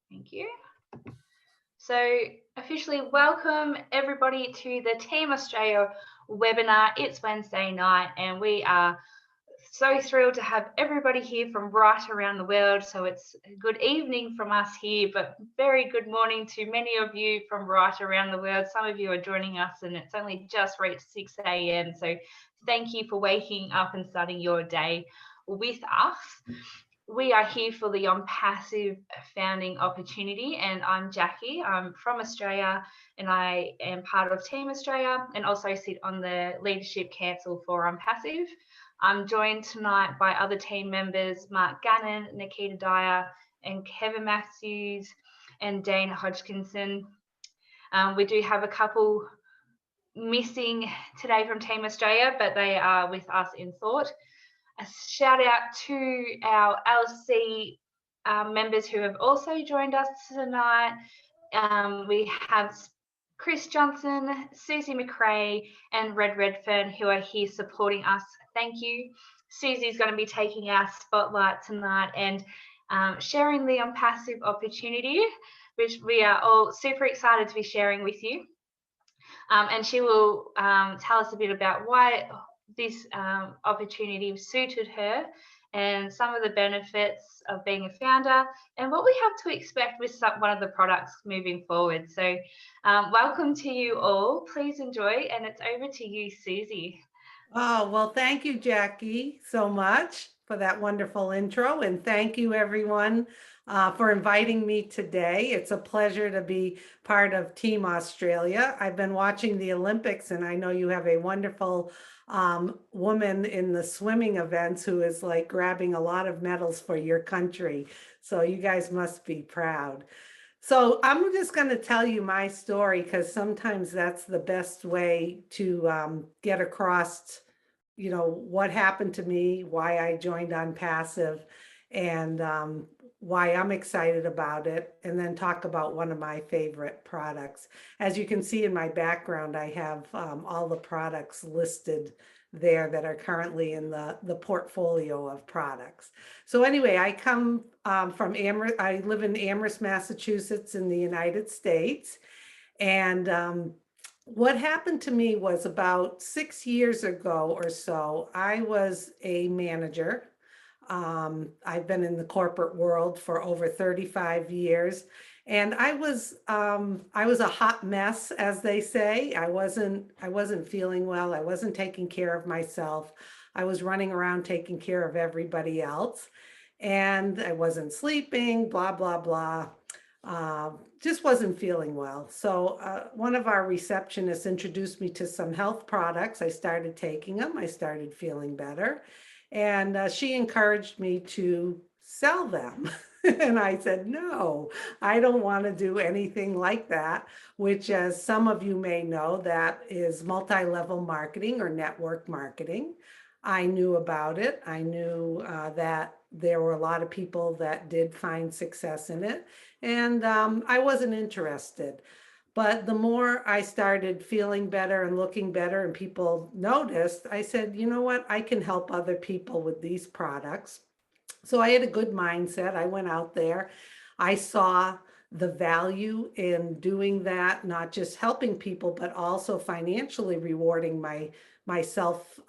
Thank you. So officially welcome everybody to the Team Australia webinar. It's Wednesday night and we are so thrilled to have everybody here from right around the world. So it's a good evening from us here, but very good morning to many of you from right around the world. Some of you are joining us and it's only just reached 6 a.m. So thank you for waking up and starting your day with us. We are here for the OnPassive founding opportunity, and I'm Jackie. I'm from Australia and I am part of Team Australia and also sit on the Leadership Council for OnPassive. I'm joined tonight by other team members, Mark Gannon, Nikita Dyer, and Kevin Matthews and Dane Hodgkinson. We do have a couple missing today from Team Australia, but they are with us in thought. A shout out to our LC members who have also joined us tonight. We have Chris Johnson, Susie McRae, and Red Redfern who are here supporting us. Thank you. Susie's going to be taking our spotlight tonight and sharing the OnPassive opportunity, which we are all super excited to be sharing with you. And she will tell us a bit about why this opportunity suited her and some of the benefits of being a founder and what we have to expect with one of the products moving forward. So welcome to you all. Please enjoy, and it's over to you, Susie. Oh, well, thank you, Jackie, so much for that wonderful intro. And thank you, everyone, for inviting me today. It's a pleasure to be part of Team Australia. I've been watching the Olympics, and I know you have a wonderful woman in the swimming events who is like grabbing a lot of medals for your country. So you guys must be proud. So I'm just going to tell you my story because sometimes that's the best way to get across, what happened to me, why I joined OnPassive, and why I'm excited about it, and then talk about one of my favorite products. As you can see in my background, I have all the products listed there that are currently in the portfolio of products. So anyway, I come from Amherst. I live in Amherst, Massachusetts in the United States. And what happened to me was about 6 years ago or so, I was a manager. I've been in the corporate world for over 35 years. And I was a hot mess, as they say. I wasn't feeling well. I wasn't taking care of myself. I was running around taking care of everybody else. And I wasn't sleeping, blah, blah, blah. Just wasn't feeling well. So one of our receptionists introduced me to some health products. I started taking them. I started feeling better. And she encouraged me to sell them. And I said, no, I don't want to do anything like that, which, as some of you may know, that is multi-level marketing or network marketing. I knew about it. I knew that there were a lot of people that did find success in it. And I wasn't interested. But the more I started feeling better and looking better and people noticed, I said, you know what, I can help other people with these products. So I had a good mindset. I went out there. I saw the value in doing that, not just helping people, but also financially rewarding myself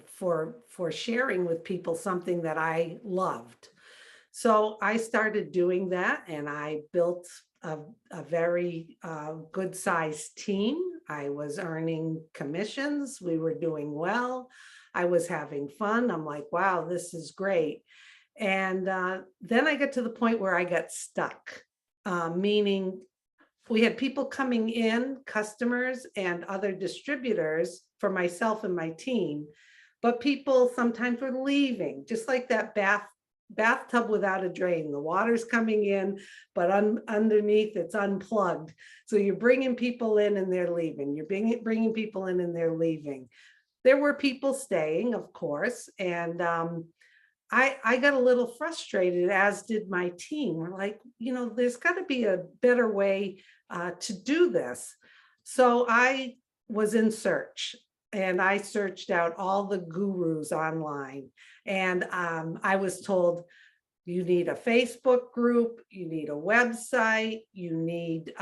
for sharing with people something that I loved. So I started doing that, and I built a very good sized team. I was earning commissions. We were doing well. I was having fun. I'm like, wow, this is great. And then I got to the point where I got stuck, meaning we had people coming in, customers and other distributors for myself and my team, but people sometimes were leaving, just like that bathtub without a drain. The water's coming in, but underneath it's unplugged. So you're bringing people in and they're leaving. You're bringing people in and they're leaving. There were people staying, of course, and I got a little frustrated, as did my team. We're like, there's got to be a better way to do this. So I was in search, and I searched out all the gurus online, and I was told, You need a Facebook group, you need a website, you need,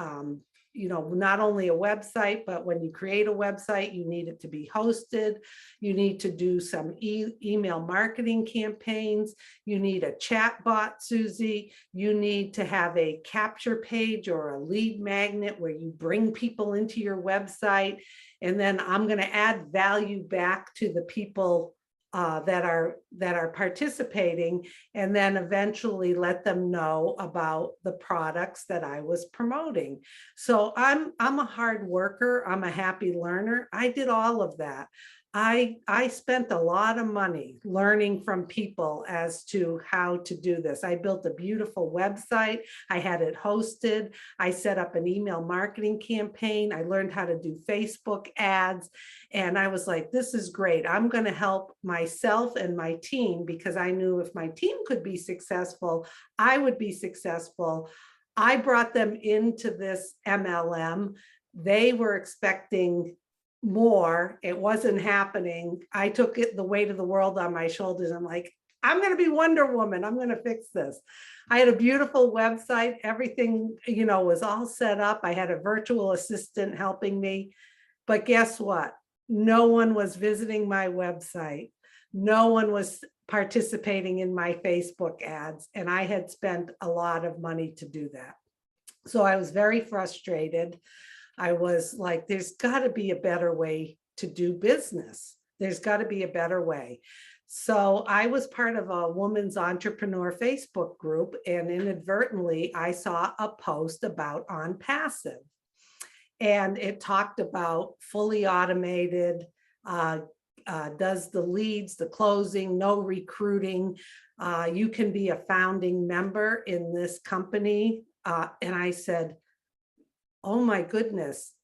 not only a website, but when you create a website, you need it to be hosted. You need to do some email marketing campaigns. You need a chat bot, Susie. You need to have a capture page or a lead magnet where you bring people into your website. And then I'm going to add value back to the people that are participating, and then eventually let them know about the products that I was promoting. So I'm a hard worker. I'm a happy learner. I did all of that. I spent a lot of money learning from people as to how to do this. I built a beautiful website. I had it hosted. I set up an email marketing campaign. I learned how to do Facebook ads. And I was like, this is great. I'm going to help myself and my team, because I knew if my team could be successful, I would be successful. I brought them into this MLM. They were expecting more. It wasn't happening. I took the weight of the world on my shoulders. I'm like, I'm going to be Wonder Woman. I'm going to fix this. I had a beautiful website. Everything, was all set up. I had a virtual assistant helping me. But guess what? No one was visiting my website. No one was participating in my Facebook ads. And I had spent a lot of money to do that. So I was very frustrated. I was like, there's got to be a better way to do business. There's got to be a better way. So I was part of a women's entrepreneur Facebook group, and inadvertently I saw a post about OnPassive. And it talked about fully automated, does the leads, the closing, no recruiting. You can be a founding member in this company. And I said, oh my goodness,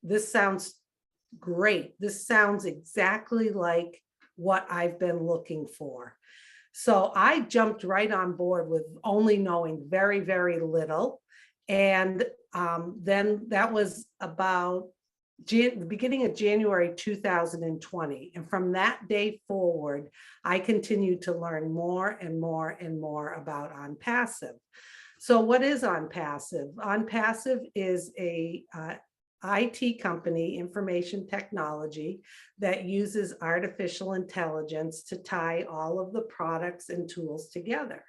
this sounds great. This sounds exactly like what I've been looking for. So I jumped right on board with only knowing very, very little. And then that was about the beginning of January 2020. And from that day forward, I continued to learn more and more and more about OnPassive. So what is OnPassive? OnPassive is a IT company, information technology, that uses artificial intelligence to tie all of the products and tools together.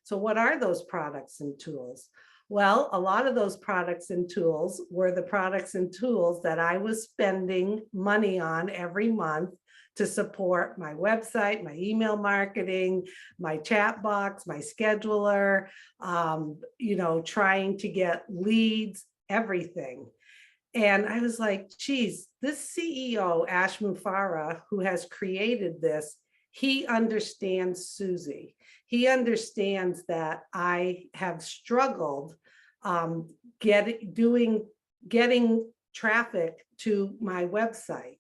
So what are those products and tools? Well, a lot of those products and tools were the products and tools that I was spending money on every month to support my website, my email marketing, my chat box, my scheduler, trying to get leads, everything. And I was like, geez, this CEO, Ash Mufareh, who has created this, he understands Susie. He understands that I have struggled getting traffic to my website.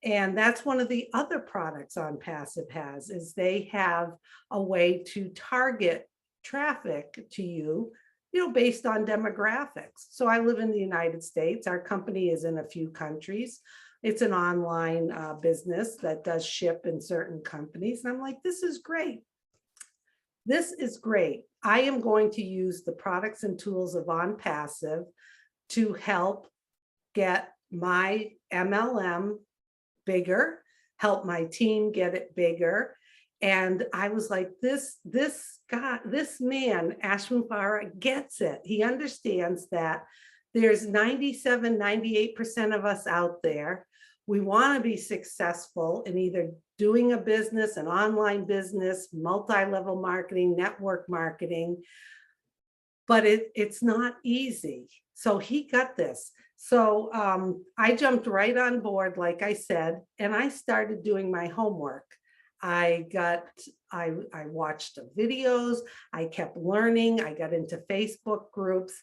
And that's one of the other products OnPassive has, is they have a way to target traffic to you, based on demographics. So I live in the United States. Our company is in a few countries. It's an online business that does ship in certain companies. And I'm like, this is great. This is great. I am going to use the products and tools of OnPassive to help get my MLM bigger, help my team get it bigger. And I was like, this man, Ash Mufareh, gets it. He understands that there's 97, 98% of us out there. We want to be successful in either doing a business, an online business, multi-level marketing, network marketing, but it's not easy. So he got this. So I jumped right on board, like I said, and I started doing my homework. I watched the videos, I kept learning, I got into Facebook groups,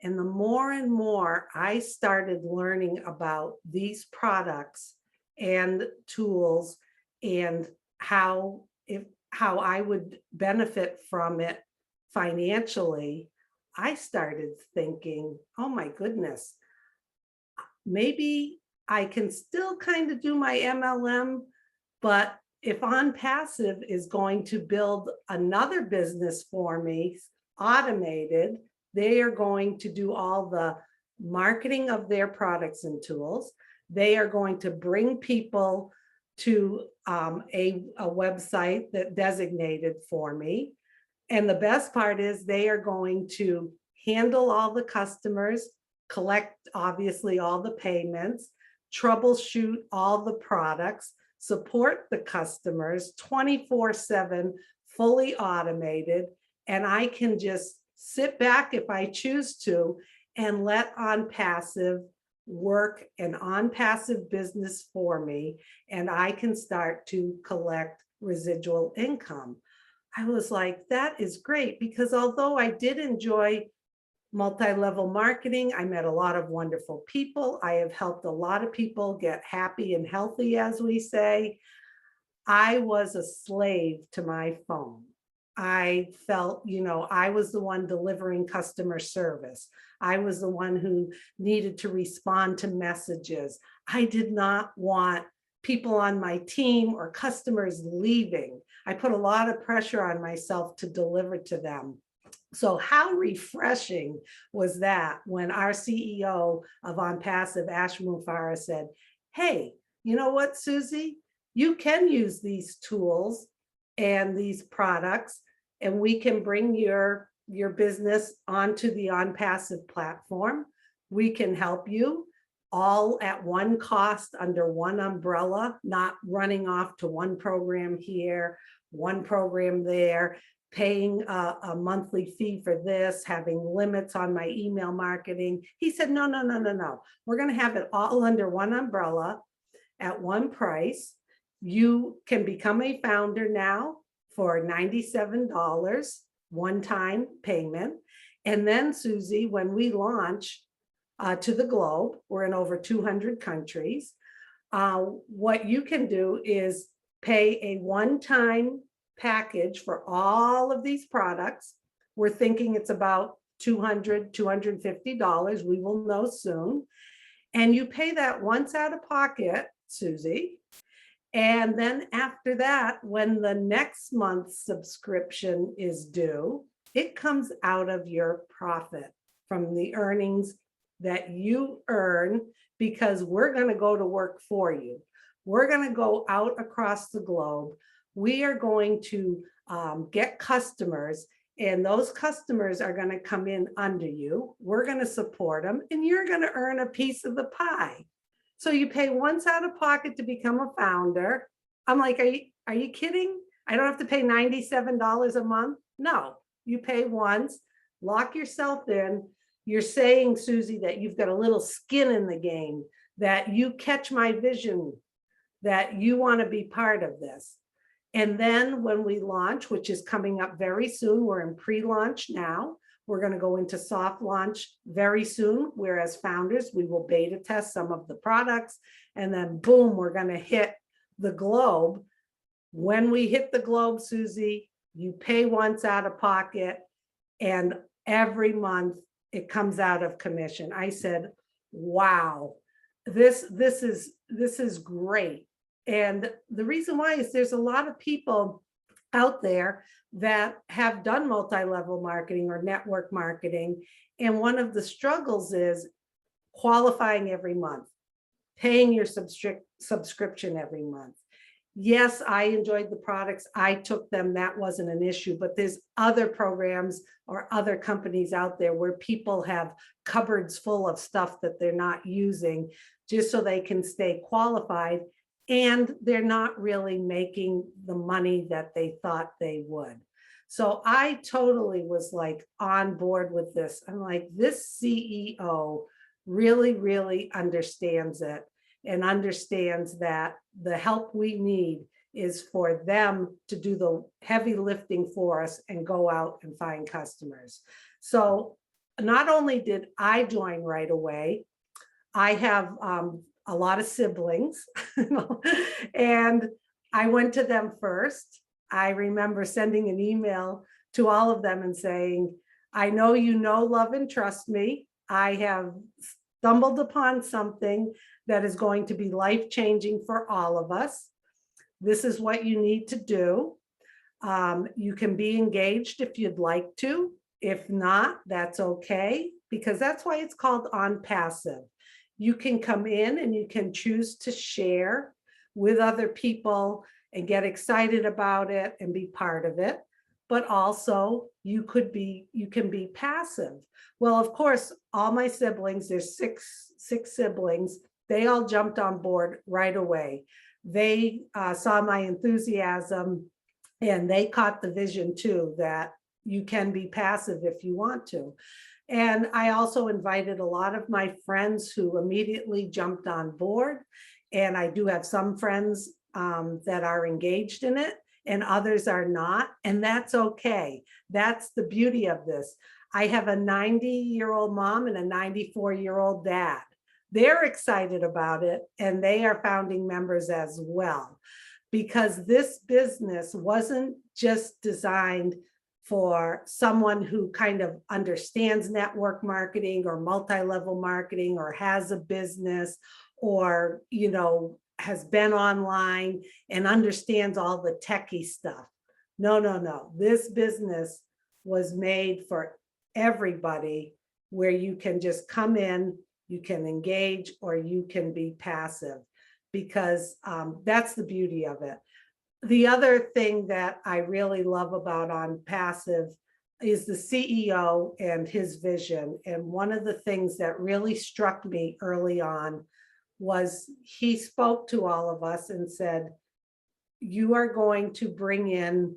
and the more and more I started learning about these products and tools and how I would benefit from it financially, I started thinking, oh my goodness, maybe I can still kind of do my MLM, but if OnPassive is going to build another business for me, automated, they are going to do all the marketing of their products and tools. They are going to bring people to a website that designated for me. And the best part is they are going to handle all the customers, collect obviously all the payments, troubleshoot all the products, support the customers 24/7, fully automated. And I can just sit back if I choose to and let OnPassive work an OnPassive business for me, and I can start to collect residual income. I was like, that is great, because although I did enjoy multi-level marketing, I met a lot of wonderful people. I have helped a lot of people get happy and healthy, as we say. I was a slave to my phone. I felt, I was the one delivering customer service. I was the one who needed to respond to messages. I did not want people on my team or customers leaving. I put a lot of pressure on myself to deliver to them. So how refreshing was that when our CEO of OnPassive, Ash Mufara, said, hey, you know what, Susie? You can use these tools and these products, and we can bring your business onto the OnPassive platform. We can help you all at one cost under one umbrella, not running off to one program here, one program there, paying a monthly fee for this, having limits on my email marketing. He said, no. We're going to have it all under one umbrella at one price. You can become a founder now for $97, one-time payment. And then, Susie, when we launch to the globe, we're in over 200 countries. What you can do is pay a one-time package for all of these products. We're thinking it's about $200, $250. We will know soon. And you pay that once out of pocket, Susie. And then after that, when the next month's subscription is due, it comes out of your profit from the earnings that you earn, because we're going to go to work for you. We're going to go out across the globe. We are going to get customers, and those customers are going to come in under you. We're going to support them, and you're going to earn a piece of the pie. So you pay once out of pocket to become a founder. I'm like, are you kidding? I don't have to pay $97 a month. No, you pay once, lock yourself in. You're saying, Susie, that you've got a little skin in the game, that you catch my vision, that you want to be part of this. And then when we launch, which is coming up very soon, we're in pre-launch now. We're going to go into soft launch very soon, where as founders, we will beta test some of the products, and then boom, we're going to hit the globe. When we hit the globe, Susie, you pay once out of pocket, and every month it comes out of commission. I said, wow, this is great. And the reason why is there's a lot of people out there that have done multi-level marketing or network marketing. And one of the struggles is qualifying every month, paying your subscription every month. Yes, I enjoyed the products. I took them. That wasn't an issue. But there's other programs or other companies out there where people have cupboards full of stuff that they're not using just so they can stay qualified. And they're not really making the money that they thought they would. So I totally was like on board with this. I'm like, this CEO really, really understands it, and understands that the help we need is for them to do the heavy lifting for us and go out and find customers. So not only did I join right away, I have a lot of siblings, and I went to them first. I remember sending an email to all of them and saying, I know you know, love, and trust me. I have stumbled upon something that is going to be life-changing for all of us. this is what you need to do. You can be engaged if you'd like to. If not, that's okay, because that's why it's called OnPassive. You can come in and you can choose to share with other people and get excited about it and be part of it. But also you can be passive. Well, of course, all my siblings, there's six siblings, they all jumped on board right away. They saw my enthusiasm and they caught the vision too, that you can be passive if you want to. And I also invited a lot of my friends who immediately jumped on board. And I do have some friends that are engaged in it and others are not. And that's okay. That's the beauty of this. I have a 90-year-old mom and a 94-year-old dad. They're excited about it and they are founding members as well, because this business wasn't just designed for someone who kind of understands network marketing or multi-level marketing or has a business or, you know, has been online and understands all the techie stuff. No, no, no. This business was made for everybody, where you can just come in, you can engage, or you can be passive, because that's the beauty of it. The other thing that I really love about OnPassive is the CEO and his vision. And one of the things that really struck me early on was he spoke to all of us and said, you are going to bring in,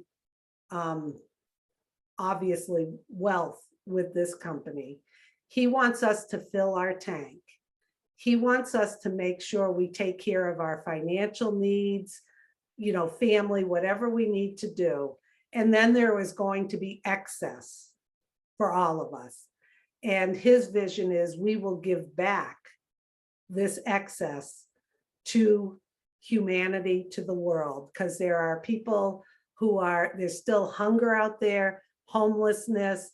obviously, wealth with this company. He wants us to fill our tank. He wants us to make sure we take care of our financial needs, you know, family, whatever we need to do. And then there was going to be excess for all of us. And his vision is we will give back this excess to humanity, to the world, because there are people there's still hunger out there, homelessness,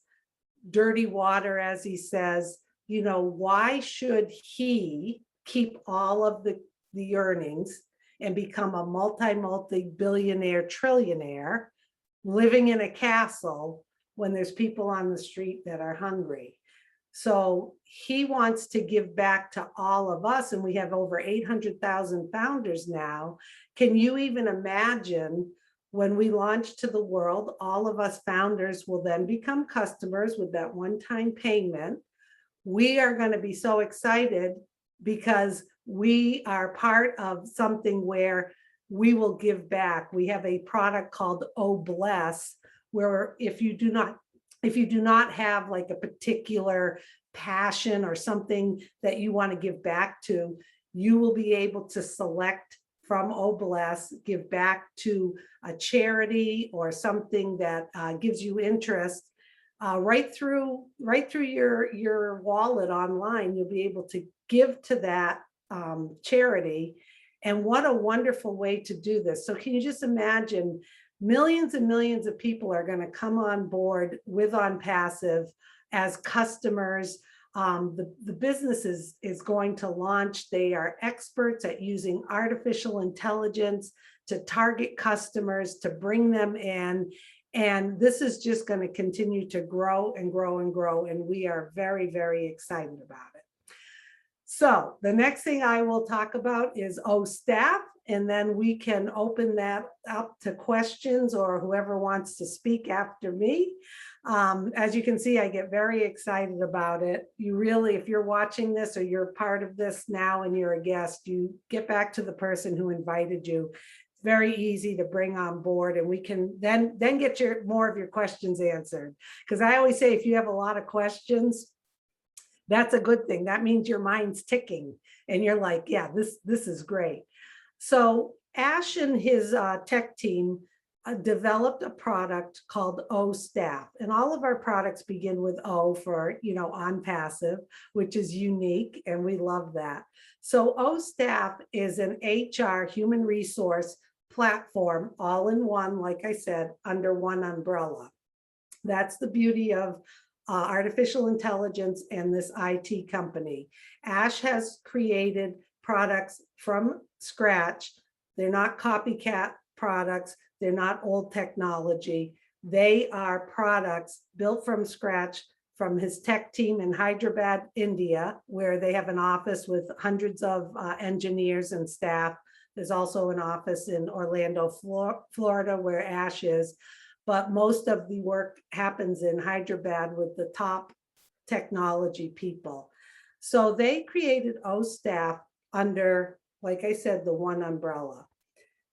dirty water, as he says. You know, why should he keep all of the earnings and become a multi-billionaire trillionaire living in a castle when there's people on the street that are hungry? So he wants to give back to all of us, and we have over 800,000 founders now. Can you even imagine when we launch to the world, all of us founders will then become customers with that one-time payment. We are going to be so excited because we are part of something where we will give back. We have a product called Oh Bless, where if you do not have like a particular passion or something that you want to give back to, you will be able to select from Oh Bless, give back to a charity or something that gives you interest. Right through your wallet online, you'll be able to give to that charity. And what a wonderful way to do this. So can you just imagine, millions and millions of people are going to come on board with OnPassive as customers. The business is going to launch. They are experts at using artificial intelligence to target customers, to bring them in. And this is just going to continue to grow and grow and grow. And we are very, very excited about it. So the next thing I will talk about is Staff, and then we can open that up to questions or whoever wants to speak after me. As you can see, I get very excited about it. You really, if you're watching this or you're part of this now and you're a guest, you get back to the person who invited you. It's very easy to bring on board, and we can then get more of your questions answered. Because I always say, if you have a lot of questions, that's a good thing. That means your mind's ticking and you're like, yeah, this is great. So Ash and his tech team developed a product called Staff, and all of our products begin with O for, you know, OnPassive, which is unique, and we love that. So Staff is an HR human resource platform, all in one, like I said, under one umbrella. That's the beauty of artificial intelligence and this IT company. Ash has created products from scratch. They're not copycat products. They're not old technology. They are products built from scratch from his tech team in Hyderabad, India, where they have an office with hundreds of engineers and staff. There's also an office in Orlando, Florida, where Ash is. But most of the work happens in Hyderabad with the top technology people. So they created OStaff under, like I said, the one umbrella.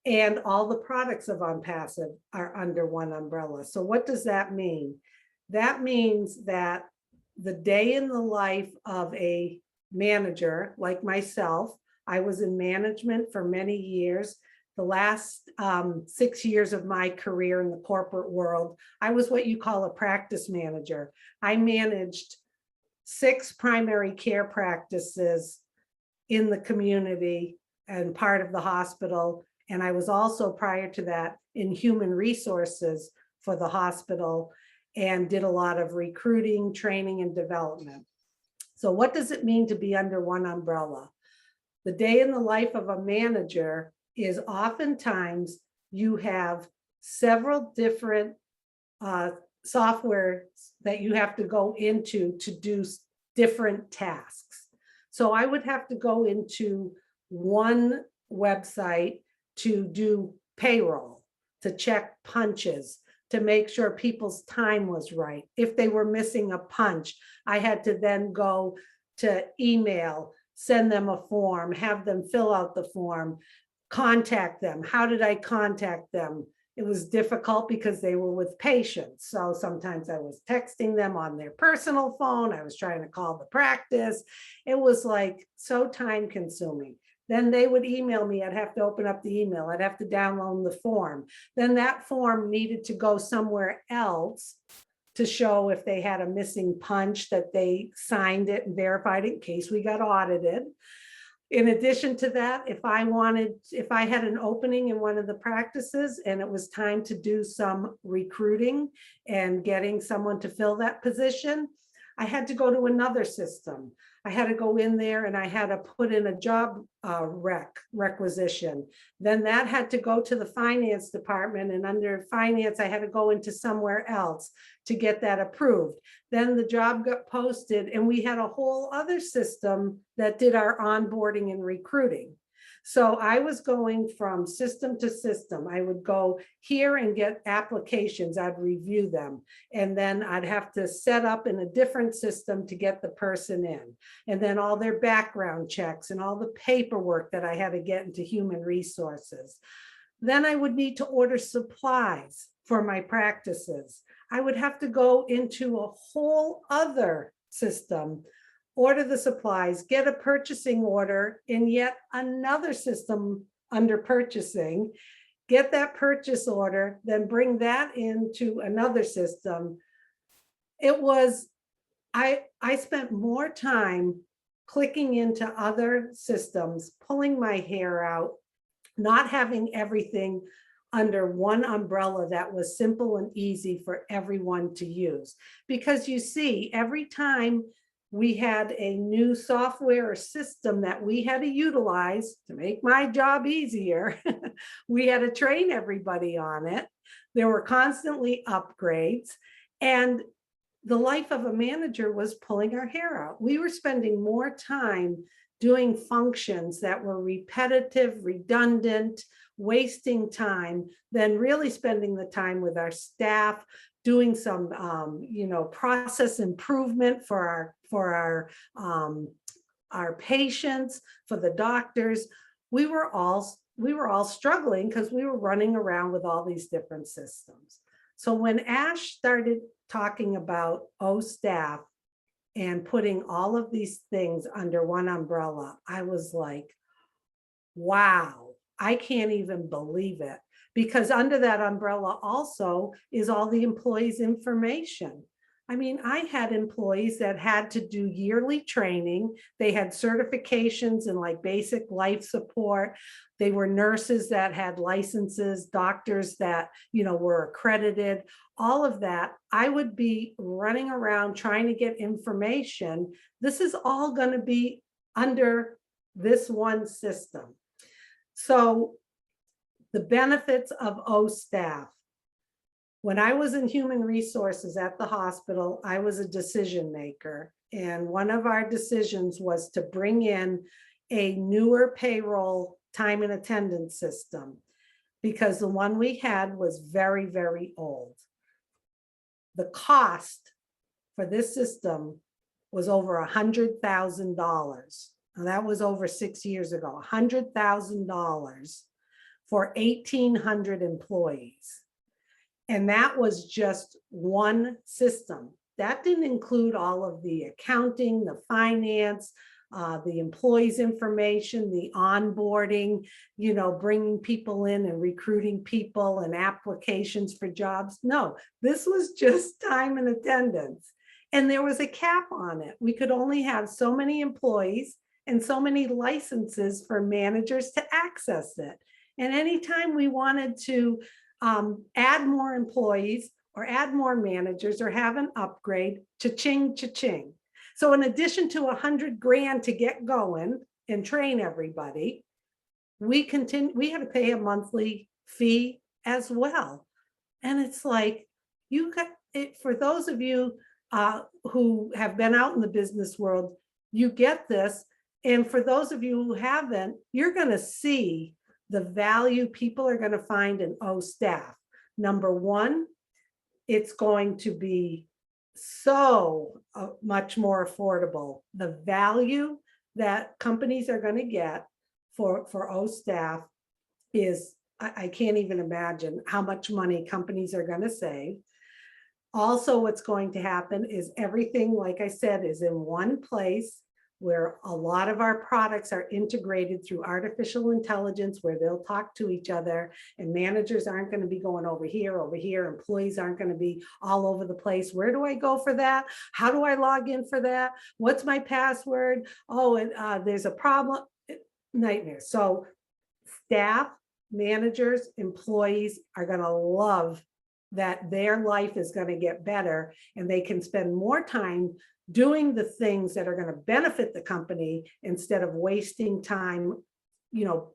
And all the products of OnPassive are under one umbrella. So what does that mean? That means that the day in the life of a manager like myself, I was in management for many years. The last 6 years of my career in the corporate world, I was what you call a practice manager. I managed 6 primary care practices in the community and part of the hospital. And I was also, prior to that, in human resources for the hospital and did a lot of recruiting, training, and development. So what does it mean to be under one umbrella? The day in the life of a manager is oftentimes you have several different software that you have to go into to do different tasks. So I would have to go into one website to do payroll, to check punches, to make sure people's time was right. If they were missing a punch, I had to then go to email, send them a form, have them fill out the form, contact them. How did I contact them? It was difficult because they were with patients. So sometimes I was texting them on their personal phone. I was trying to call the practice. It was like so time consuming. Then they would email me. I'd have to open up the email. I'd have to download the form. Then that form needed to go somewhere else to show if they had a missing punch that they signed it and verified it in case we got audited. In addition to that, if I had an opening in one of the practices and it was time to do some recruiting and getting someone to fill that position, I had to go to another system. I had to go in there and I had to put in a job requisition. Then that had to go to the finance department, and under finance, I had to go into somewhere else to get that approved. Then the job got posted and we had a whole other system that did our onboarding and recruiting. So I was going from system to system. I would go here and get applications. I'd review them. And then I'd have to set up in a different system to get the person in. And then all their background checks and all the paperwork that I had to get into human resources. Then I would need to order supplies for my practices. I would have to go into a whole other system, order the supplies, get a purchasing order in yet another system under purchasing, get that purchase order, then bring that into another system. It was, I spent more time clicking into other systems, pulling my hair out, not having everything under one umbrella that was simple and easy for everyone to use. Because you see, every time we had a new software or system that we had to utilize to make my job easier, we had to train everybody on it. There were constantly upgrades, and the life of a manager was pulling our hair out. We were spending more time doing functions that were repetitive, redundant, wasting time than really spending the time with our staff, doing some process improvement for our patients, for the doctors. We were all struggling because we were running around with all these different systems. So when Ash started talking about OStaff and putting all of these things under one umbrella, I was like, wow, I can't even believe it. Because under that umbrella also is all the employees' information. I mean, I had employees that had to do yearly training. They had certifications in like basic life support. They were nurses that had licenses, doctors that, were accredited, all of that. I would be running around trying to get information. This is all going to be under this one system. So The benefits of O staff. When I was in human resources at the hospital, I was a decision maker. And one of our decisions was to bring in a newer payroll time and attendance system because the one we had was very, very old. The cost for this system was over $100,000. Now that was over 6 years ago, $100,000 for 1,800 employees. And that was just one system. That didn't include all of the accounting, the finance, the employees' information, the onboarding, bringing people in and recruiting people and applications for jobs. No, this was just time and attendance. And there was a cap on it. We could only have so many employees and so many licenses for managers to access it. And anytime we wanted to add more employees or add more managers or have an upgrade, cha-ching, cha-ching. So in addition to $100,000 to get going and train everybody, we had to pay a monthly fee as well. And it's like, for those of you who have been out in the business world, you get this. And for those of you who haven't, you're going to see the value people are going to find in O staff. Number one, it's going to be so much more affordable. The value that companies are going to get for O staff is, I can't even imagine how much money companies are going to save. Also, what's going to happen is everything, like I said, is in one place, where a lot of our products are integrated through artificial intelligence, where they'll talk to each other, and managers aren't going to be going over here, employees aren't going to be all over the place. Where do I go for that? How do I log in for that? What's my password? Oh, and there's a problem. Nightmare. So staff, managers, employees are going to love that their life is going to get better, and they can spend more time doing the things that are going to benefit the company instead of wasting time,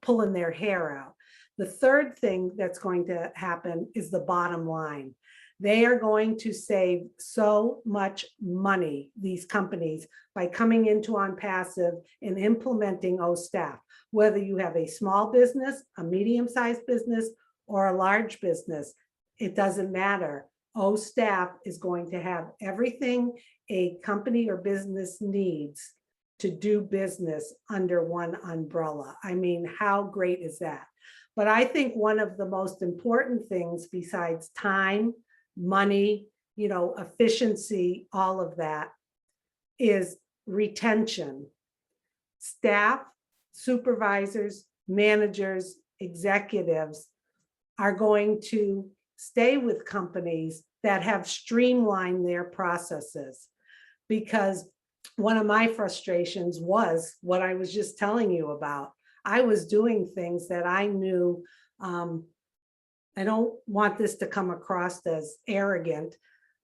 pulling their hair out. The third thing that's going to happen is the bottom line. They are going to save so much money, these companies, by coming into OnPassive and implementing O staff. Whether you have a small business, a medium-sized business, or a large business, it doesn't matter. O staff is going to have everything a company or business needs to do business under one umbrella. I mean, how great is that? But I think one of the most important things besides time, money, efficiency, all of that, is retention. Staff, supervisors, managers, executives are going to stay with companies that have streamlined their processes. Because one of my frustrations was what I was just telling you about. I was doing things that I knew, I don't want this to come across as arrogant,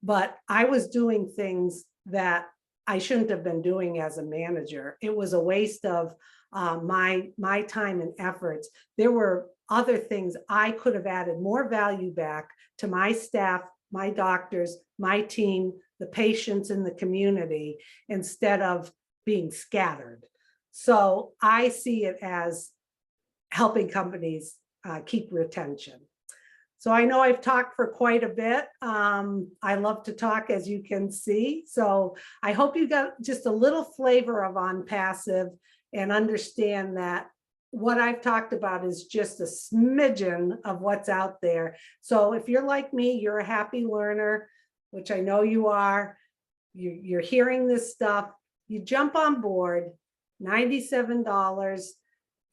but I was doing things that I shouldn't have been doing as a manager. It was a waste of my time and efforts. There were other things I could have added more value back to my staff, my doctors, my team, the patients in the community, instead of being scattered. So I see it as helping companies keep retention. So I know I've talked for quite a bit. I love to talk, as you can see. So I hope you got just a little flavor of OnPassive and understand that what I've talked about is just a smidgen of what's out there. So if you're like me, you're a happy learner, which I know you are, you're hearing this stuff, you jump on board, $97.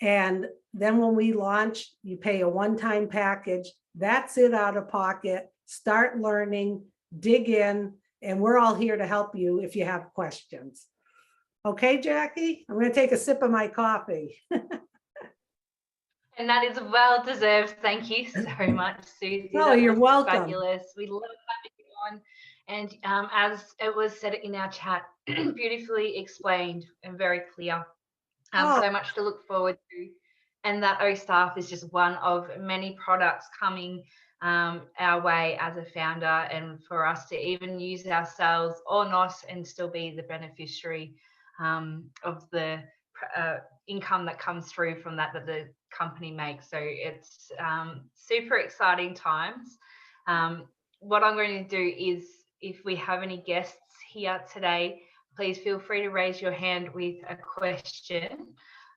And then when we launch, you pay a one-time package. That's it out of pocket. Start learning, dig in, and we're all here to help you if you have questions. Okay, Jackie, I'm going to take a sip of my coffee. And that is well deserved. Thank you so much, Susie. Oh, that you're was welcome. Fabulous. We love having you on. And as it was said in our chat, beautifully explained and very clear. So much to look forward to And that O Staff is just one of many products coming our way as a founder, and for us to even use ourselves or not and still be the beneficiary of the income that comes through from that the company makes. So it's super exciting times. What I'm going to do is, if we have any guests here today, please feel free to raise your hand with a question.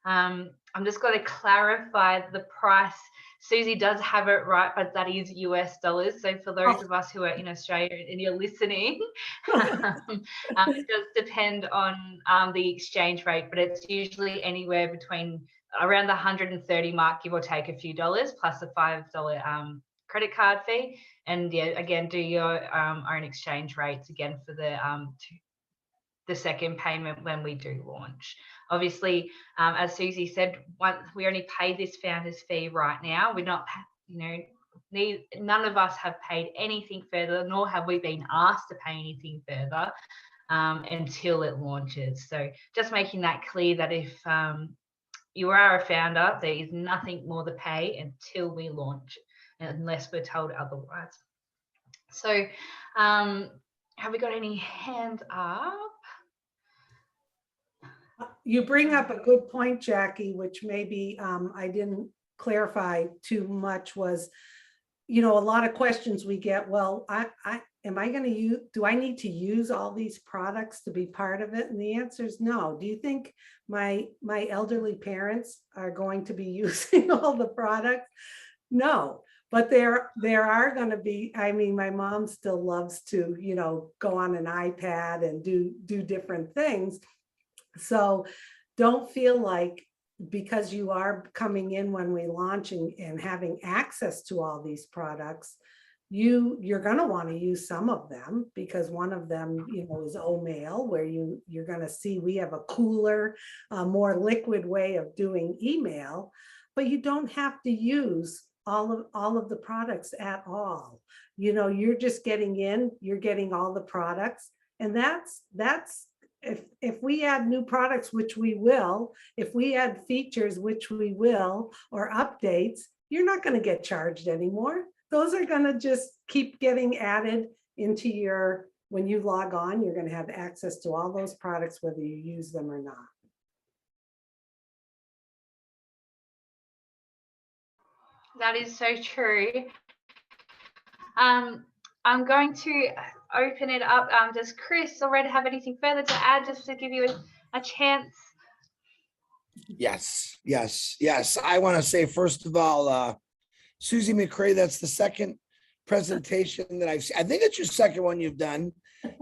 I'm just going to clarify the price. Susie does have it right, but that is US dollars. So for those of us who are in Australia and you're listening, it does depend on the exchange rate, but it's usually anywhere between around the 130 mark, give or take a few dollars, plus a $5 credit card fee. And yeah, again, do your own exchange rates again for the second payment when we do launch. Obviously, as Susie said, once we only pay this founder's fee right now. We're not, none of us have paid anything further, nor have we been asked to pay anything further until it launches. So just making that clear that if you are a founder, there is nothing more to pay until we launch, unless we're told otherwise. So have we got any hands up? You bring up a good point, Jackie, which maybe I didn't clarify too much, was, a lot of questions we get. Well, am I going to use, do I need to use all these products to be part of it? And the answer is no. Do you think my elderly parents are going to be using all the products? No. But there are going to be, my mom still loves to, go on an iPad and do different things. So don't feel like because you are coming in when we launch and having access to all these products, you're going to want to use some of them, because one of them, is O-mail, where you're going to see we have a cooler, more liquid way of doing email, but you don't have to use all of the products at all. You're just getting in, you're getting all the products, and that's if we add new products, which we will, if we add features, which we will, or updates, you're not going to get charged anymore. Those are going to just keep getting added into when you log on, you're going to have access to all those products, whether you use them or not. That is so true. I'm going to open it up. Does Chris or Red have anything further to add, just to give you a chance? Yes. I want to say, first of all, Susie McCrae, that's the second presentation that I've seen. I think it's your second one you've done.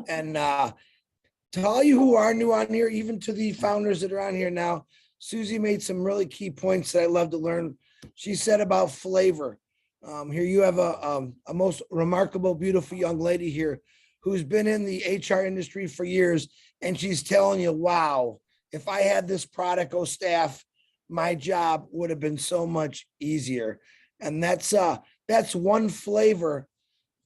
And to all you who are new on here, even to the founders that are on here now, Susie made some really key points that I love to learn. She said about flavor. Here you have a most remarkable, beautiful young lady here who's been in the HR industry for years, and she's telling you, wow, if I had this product, staff, my job would have been so much easier. And that's one flavor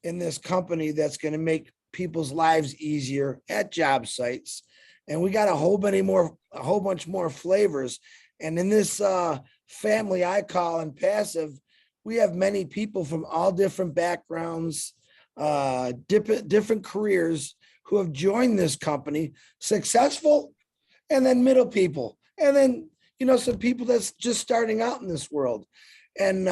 in this company that's going to make people's lives easier at job sites. And we got a whole bunch more flavors. And in this family I call OnPassive, we have many people from all different backgrounds, different careers who have joined this company, successful, and then middle people, and then, some people that's just starting out in this world. And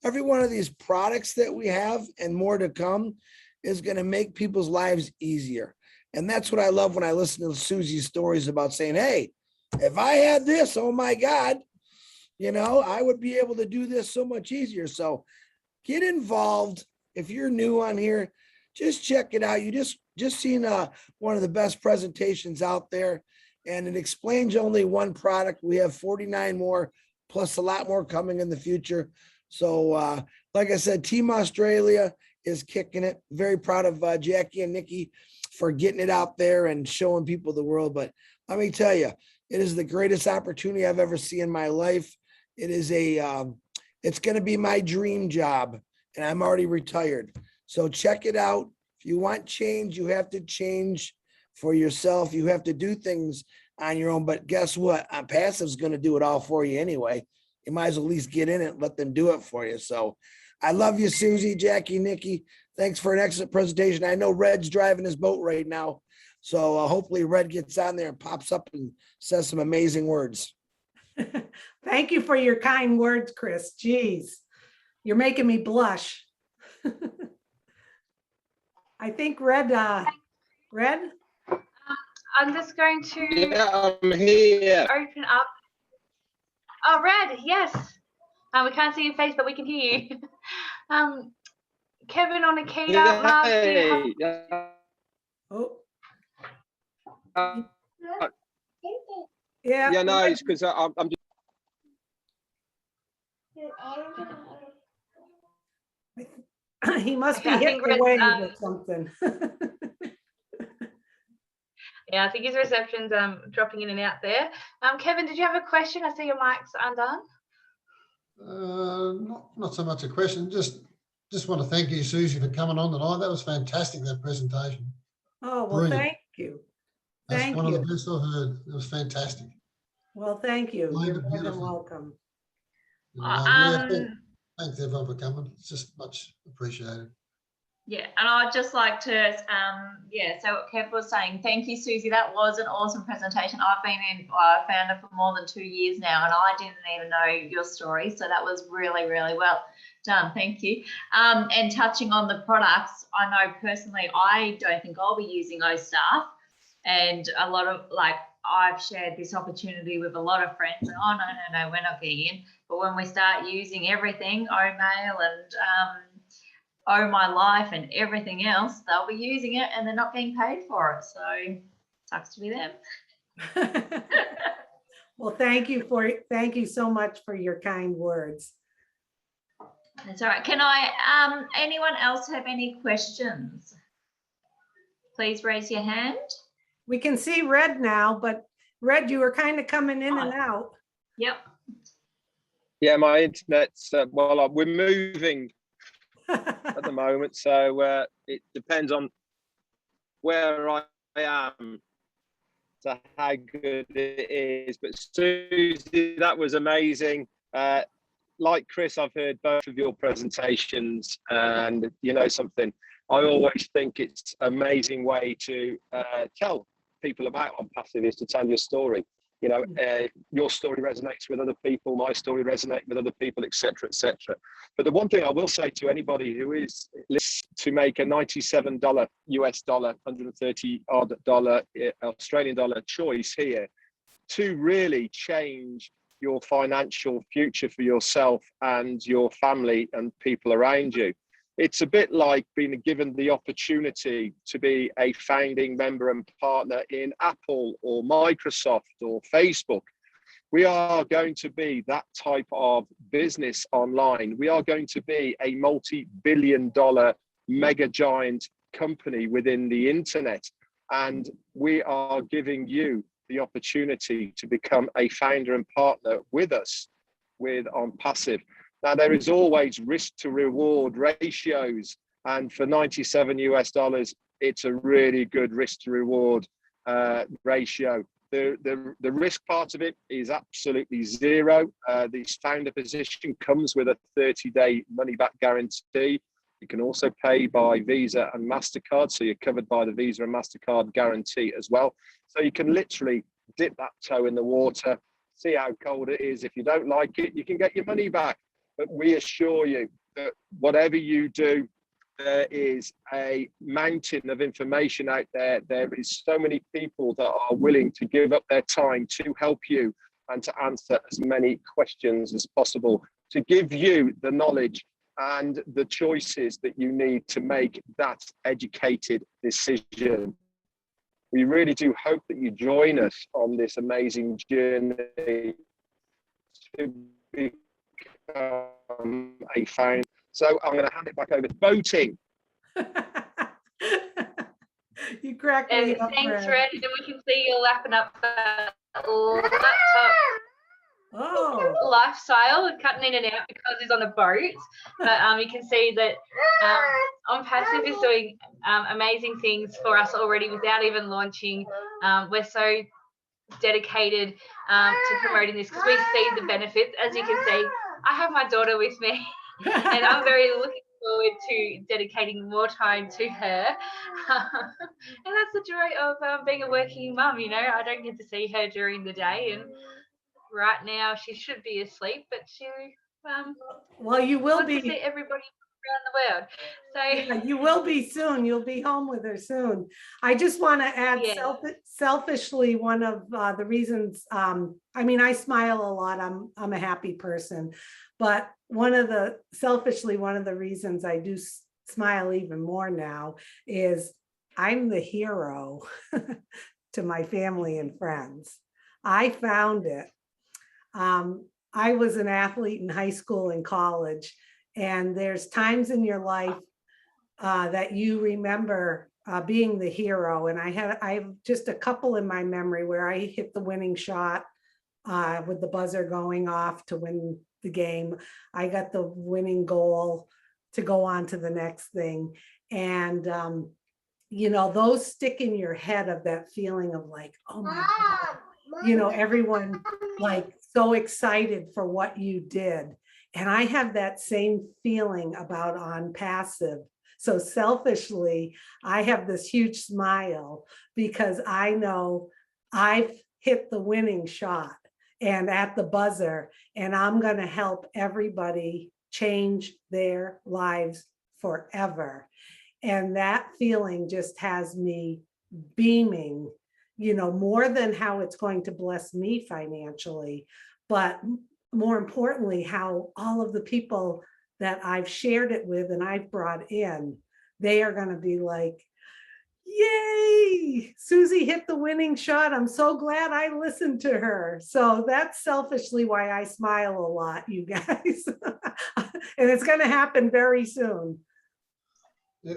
every one of these products that we have and more to come is going to make people's lives easier. And that's what I love when I listen to Susie's stories about saying, hey, if I had this, oh my God, I would be able to do this so much easier. So get involved. If you're new on here, just check it out. You just seen one of the best presentations out there, and it explains only one product. We have 49 more, plus a lot more coming in the future. So like I said, Team Australia is kicking it. Very proud of Jackie and Nikki for getting it out there and showing people the world. But let me tell you, it is the greatest opportunity I've ever seen in my life. It is it's going to be my dream job, and I'm already retired. So check it out. If you want change, you have to change for yourself. You have to do things on your own. But guess what? OnPassive is going to do it all for you anyway. you might as well at least get in it and let them do it for you. So I love you, Susie, Jackie, Nikki. Thanks for an excellent presentation. I know Red's driving his boat right now. So hopefully Red gets on there and pops up and says some amazing words. Thank you for your kind words, Chris. Geez, you're making me blush. I think Red, Red? I'm just going to Yeah, I'm here. open up. Oh, Red, yes. We can't see your face, but we can hear you. Kevin or Nikita, Mark, do you have... Yeah. Oh, Uh, yeah. yeah, no, it's because I'm just. He must be Okay, I hit think the Red's, wave or something. Yeah, I think his reception's dropping in and out there. Kevin, did you have a question? I see your mic's undone. Not so much a question. Just want to thank you, Susie, for coming on tonight. That was fantastic, that presentation. Oh, well, Brilliant. thank you. That's Thank one of you. the best I've heard. It was fantastic. Well, thank you. Explained You're it more than beautifully. welcome. Thanks everyone for coming. It's just much appreciated. Yeah, and I'd just like to, so what Kev was saying, thank you, Susie. That was an awesome presentation. I've been founder for more than 2 years now, and I didn't even know your story. So that was really, really well done. Thank you. And touching on the products, I know personally, I don't think I'll be using OStaff, and a lot of I've shared this opportunity with a lot of friends, and oh no, we're not getting in. But when we start using everything, Omail and Oh My Life and everything else, they'll be using it and they're not getting paid for it. So sucks to be them. Well, thank you so much for your kind words. That's all right. Can anyone else have any questions? Please raise your hand. We can see Red now, but Red, you were kind of coming in and out. Yep. Yeah, my internet's we're moving at the moment, so it depends on where I am to how good it is. But Susie, that was amazing. Like Chris, I've heard both of your presentations, and you know something, I always think it's an amazing way to tell people about OnPassive is to tell your story. You know, your story resonates with other people, my story resonates with other people, etc., etc. But the one thing I will say to anybody who is to make a $97 US dollar, $130 odd Australian dollar choice here to really change your financial future for yourself and your family and people around you. It's a bit like being given the opportunity to be a founding member and partner in Apple or Microsoft or Facebook. We are going to be that type of business online. We are going to be a multi-billion-dollar mega giant company within the internet. And we are giving you the opportunity to become a founder and partner with us with OnPassive. Now, there is always risk to reward ratios, and for $97 US, it's a really good risk to reward ratio. The risk part of it is absolutely zero. This founder position comes with a 30-day money-back guarantee. You can also pay by Visa and MasterCard, so you're covered by the Visa and MasterCard guarantee as well. So you can literally dip that toe in the water, see how cold it is. If you don't like it, you can get your money back. But we assure you that whatever you do, there is a mountain of information out there. There is so many people that are willing to give up their time to help you and to answer as many questions as possible, to give you the knowledge and the choices that you need to make that educated decision. We really do hope that you join us on this amazing journey to become a founder. So I'm going to hand it back over to voting. You cracked me up. Thanks, Red. And we can see you lapping up that laptop lifestyle, cutting in and out because he's on a boat. But you can see that OnPassive is doing amazing things for us already without even launching. We're so dedicated to promoting this, because we see the benefits. As you can see, I have my daughter with me, and I'm very looking forward to dedicating more time to her. And that's the joy of being a working mum. You know, I don't get to see her during the day, and right now she should be asleep, but she well, you will wants to be. see everybody around the world. So Yeah, you will be soon. You'll be home with her soon. I just want to add selfishly, one of the reasons, I mean, I smile a lot. I'm a happy person, but one of the reasons I do smile even more now is I'm the hero to my family and friends. I found it. I was an athlete in high school and college, and there's times in your life that you remember being the hero. And I have just a couple in my memory where I hit the winning shot with the buzzer going off to win the game. I got the winning goal to go on to the next thing. And, you know, those stick in your head, of that feeling of like, oh my God, you know, everyone like so excited for what you did. And I have that same feeling about OnPassive. So selfishly, I have this huge smile because I know I've hit the winning shot and at the buzzer, and I'm going to help everybody change their lives forever. And that feeling just has me beaming, you know, more than how it's going to bless me financially, but more importantly, how all of the people that I've shared it with and I've brought in, they are going to be like, yay, Susie hit the winning shot. I'm so glad I listened to her. So that's selfishly why I smile a lot, you guys. And it's going to happen very soon.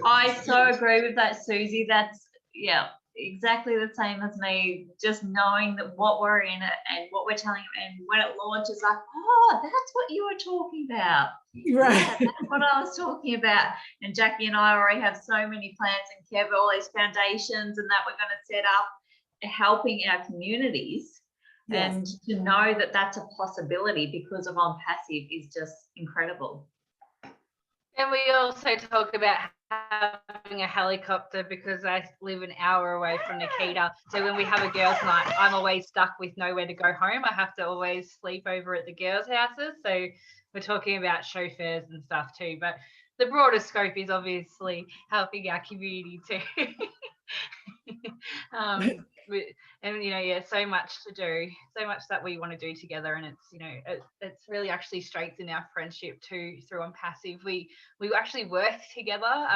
I so agree with that, Susie. That's, yeah, exactly the same as me. Just knowing that what we're in it and what we're telling them, and when it launches, like, oh, that's what you were talking about. Right. Yeah, that's what I was talking about. And Jackie and I already have so many plans, and Kev, all these foundations and that we're going to set up, helping our communities. Yes. And to know that that's a possibility because of OnPassive is just incredible. And we also talk about having a helicopter, because I live an hour away from Nikita. So when we have a girls' night, I'm always stuck with nowhere to go home. I have to always sleep over at the girls' houses. So we're talking about chauffeurs and stuff too. But the broader scope is obviously helping our community too. And you know, yeah, so much to do, so much that we want to do together, and it's, you know, it's really actually strengthened our friendship too through OnPassive. We actually work together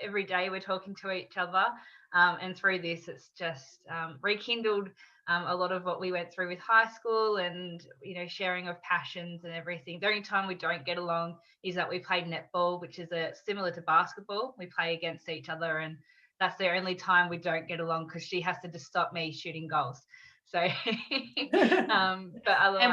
every day. We're talking to each other, and through this, it's just rekindled a lot of what we went through with high school, and, you know, sharing of passions and everything. The only time we don't get along is that we played netball, which is similar to basketball. We play against each other, and that's the only time we don't get along, because she has to just stop me shooting goals. So, but otherwise, and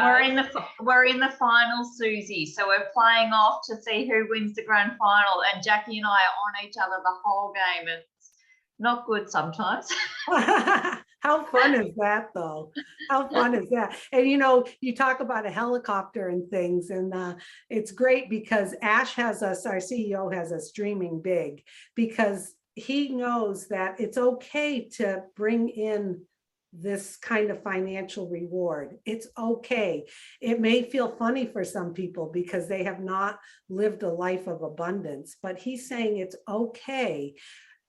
we're in the final, Susie. So we're playing off to see who wins the grand final, and Jackie and I are on each other the whole game. It's not good sometimes. How fun is that, though? How fun is that? And, you know, you talk about a helicopter and things, and it's great because Ash has us, our CEO has us dreaming big, because he knows that it's okay to bring in this kind of financial reward. It's okay. It may feel funny for some people because they have not lived a life of abundance, but he's saying it's okay.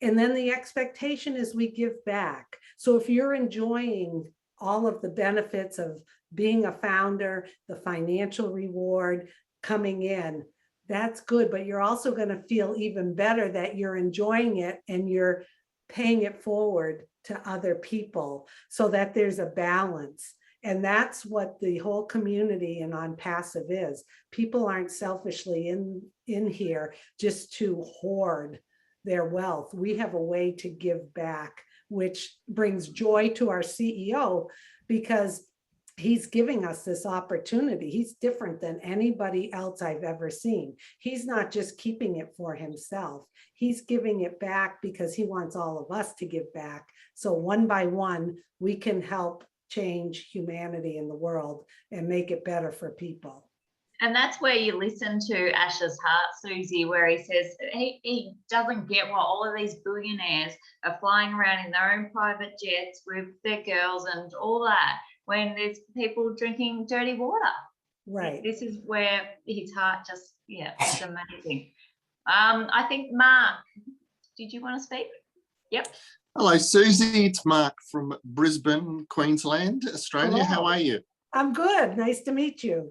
And then the expectation is we give back. So if you're enjoying all of the benefits of being a founder, the financial reward coming in, that's good, but you're also going to feel even better that you're enjoying it and you're paying it forward to other people, so that there's a balance. And that's what the whole community and OnPassive is. People aren't selfishly in here just to hoard their wealth. We have a way to give back, which brings joy to our CEO, because he's giving us this opportunity. He's different than anybody else I've ever seen. He's not just keeping it for himself. He's giving it back because he wants all of us to give back. So one by one, we can help change humanity in the world and make it better for people. And that's where you listen to Ash's heart, Susie, where he says he doesn't get why all of these billionaires are flying around in their own private jets with their girls and all that, when there's people drinking dirty water. Right. This is where his heart just, yeah, it's amazing. I think, Mark, did you want to speak? Yep. Hello, Susie. It's Mark from Brisbane, Queensland, Australia. Hello. How are you? I'm good. Nice to meet you.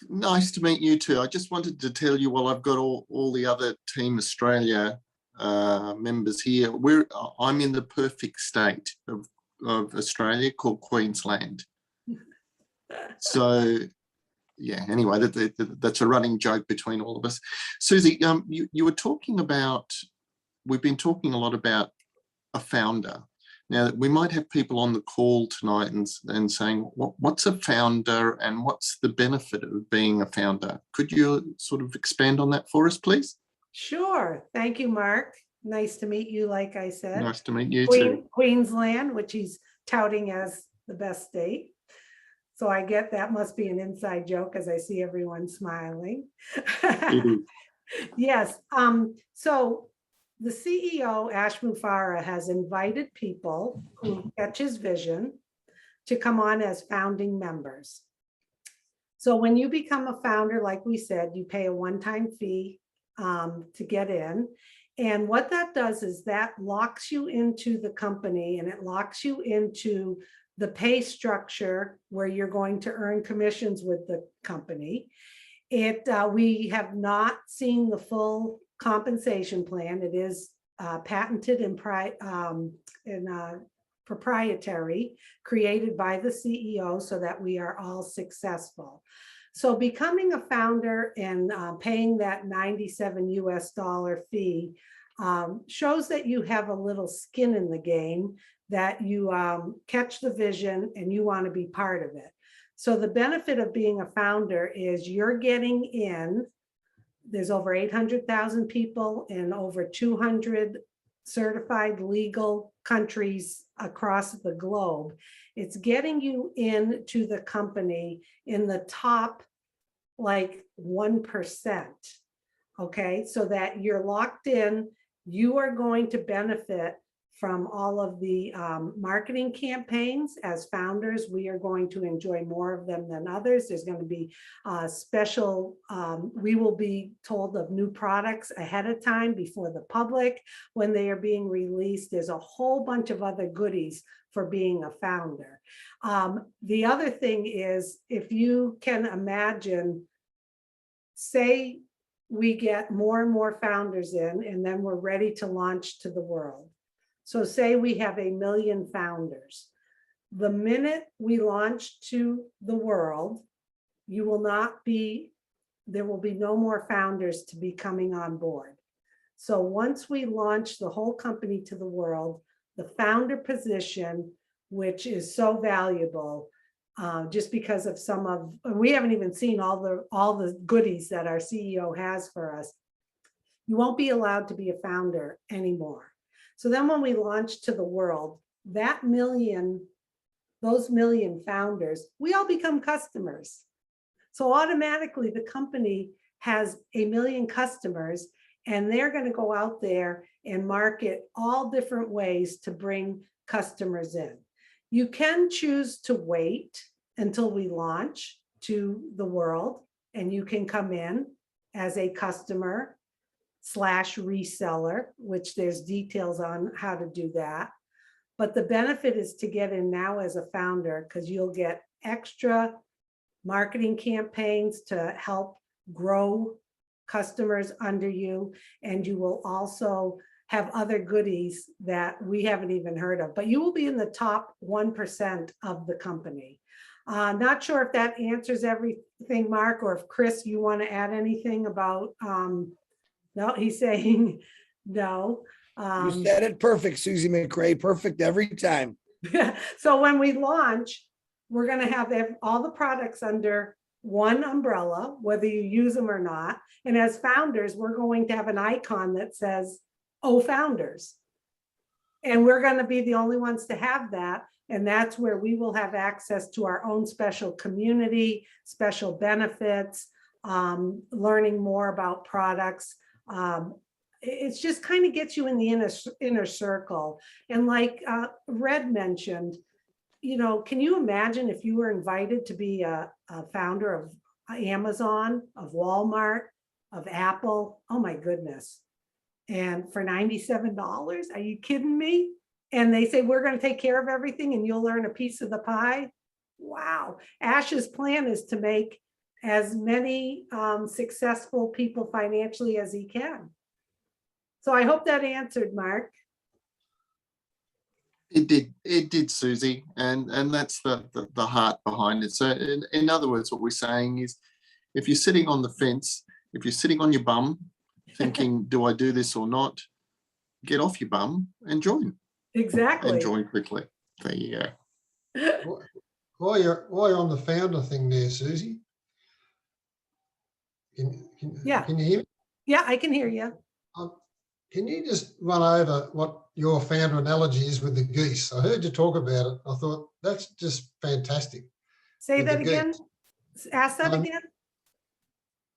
Nice to meet you too. I just wanted to tell you, while I've got all the other Team Australia members here, I'm in the perfect state of Australia called Queensland. So, yeah, anyway, that's a running joke between all of us. Susie, you were talking about, we've been talking a lot about a founder. Now, we might have people on the call tonight and saying, what's a founder and what's the benefit of being a founder? Could you sort of expand on that for us, please? Sure. Thank you, Mark. Nice to meet you, like I said. Nice to meet you too. Queensland, which he's touting as the best state. So I get that must be an inside joke as I see everyone smiling. Yes. So the CEO, Ash Mufareh, has invited people who catch his vision to come on as founding members. So when you become a founder, like we said, you pay a one-time fee to get in. And what that does is that locks you into the company, and it locks you into the pay structure where you're going to earn commissions with the company. We have not seen the full compensation plan. It is patented and proprietary, created by the CEO so that we are all successful. So becoming a founder and paying that $97 US fee shows that you have a little skin in the game, that you catch the vision and you want to be part of it. So the benefit of being a founder is you're getting in. There's over 800,000 people in over 200 certified legal countries across the globe. It's getting you into the company in the top like 1%. Okay, so that you're locked in. You are going to benefit from all of the marketing campaigns. As founders, we are going to enjoy more of them than others. There's going to be special, we will be told of new products ahead of time before the public when they are being released. There's a whole bunch of other goodies for being a founder. The other thing is, if you can imagine, say we get more and more founders in, and then we're ready to launch to the world. So say we have 1 million founders. The minute we launch to the world, there will be no more founders to be coming on board. So once we launch the whole company to the world, the founder position, which is so valuable, just because of we haven't even seen all the goodies that our CEO has for us. You won't be allowed to be a founder anymore. So then when we launch to the world, those 1 million founders, we all become customers. So automatically the company has 1 million customers, and they're going to go out there and market all different ways to bring customers in. You can choose to wait until we launch to the world, and you can come in as a customer / reseller, which there's details on how to do that. But the benefit is to get in now as a founder, because you'll get extra marketing campaigns to help grow customers under you. And you will also have other goodies that we haven't even heard of, but you will be in the top 1% of the company. Not sure if that answers everything, Mark, or if Chris, you want to add anything about, no, he's saying no. You said it perfect, Susie McRae, perfect every time. So when we launch, we're going to have all the products under one umbrella, whether you use them or not. And as founders, we're going to have an icon that says, "Oh, Founders." And we're going to be the only ones to have that. And that's where we will have access to our own special community, special benefits, learning more about products. It's just kind of gets you in the inner circle. And like Red mentioned, you know, can you imagine if you were invited to be a founder of Amazon, of Walmart, of Apple? Oh my goodness. And for $97, are you kidding me? And they say, we're going to take care of everything and you'll earn a piece of the pie. Wow. Ash's plan is to make as many successful people financially as he can. So I hope that answered, Mark. It did, Susie, and that's the heart behind it. So in other words, what we're saying is, if you're sitting on the fence, if you're sitting on your bum thinking, do I do this or not, get off your bum and join. Exactly. And join quickly. There you go. While you're on the founder thing there, Susie, can you hear me? Yeah, I can hear you. Can you just run over what your founder analogy is with the geese? I heard you talk about it. I thought that's just fantastic. Say that again. Ask that again.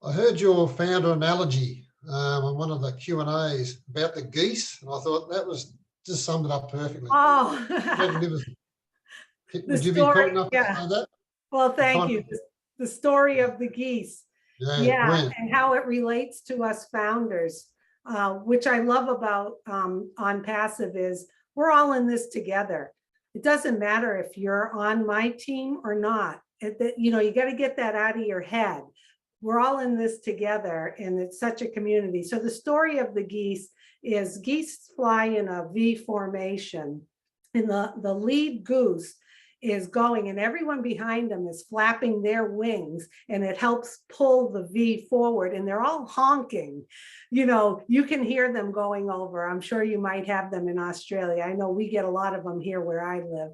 I heard your founder analogy on one of the Q&As about the geese, and I thought that was just summed it up perfectly. Oh, would you be kind enough to say that? Well, thank you. The story of the geese. Yeah, and how it relates to us founders, which I love about OnPassive is we're all in this together. It doesn't matter if you're on my team or not. You know, you got to get that out of your head. We're all in this together, and it's such a community. So the story of the geese is geese fly in a V formation, and the lead goose is going, and everyone behind them is flapping their wings, and it helps pull the V forward, and they're all honking. You know, you can hear them going over. I'm sure you might have them in Australia. I know we get a lot of them here where I live.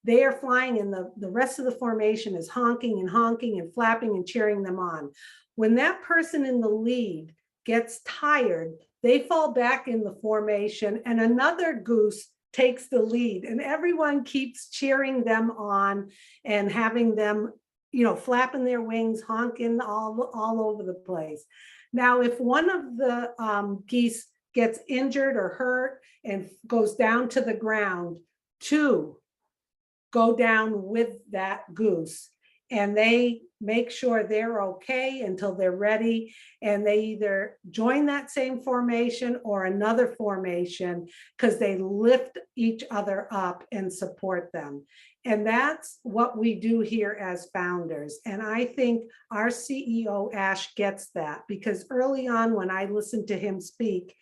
They are flying, and the rest of the formation is honking and honking and flapping and cheering them on. When that person in the lead gets tired, they fall back in the formation, and another goose takes the lead, and everyone keeps cheering them on and having them, you know, flapping their wings, honking all over the place. Now, if one of the geese gets injured or hurt and goes down to the ground, two go down with that goose, and they make sure they're okay until they're ready, and they either join that same formation or another formation because they lift each other up and support them. And that's what we do here as founders. And I think our CEO, Ash, gets that, because early on when I listened to him speak,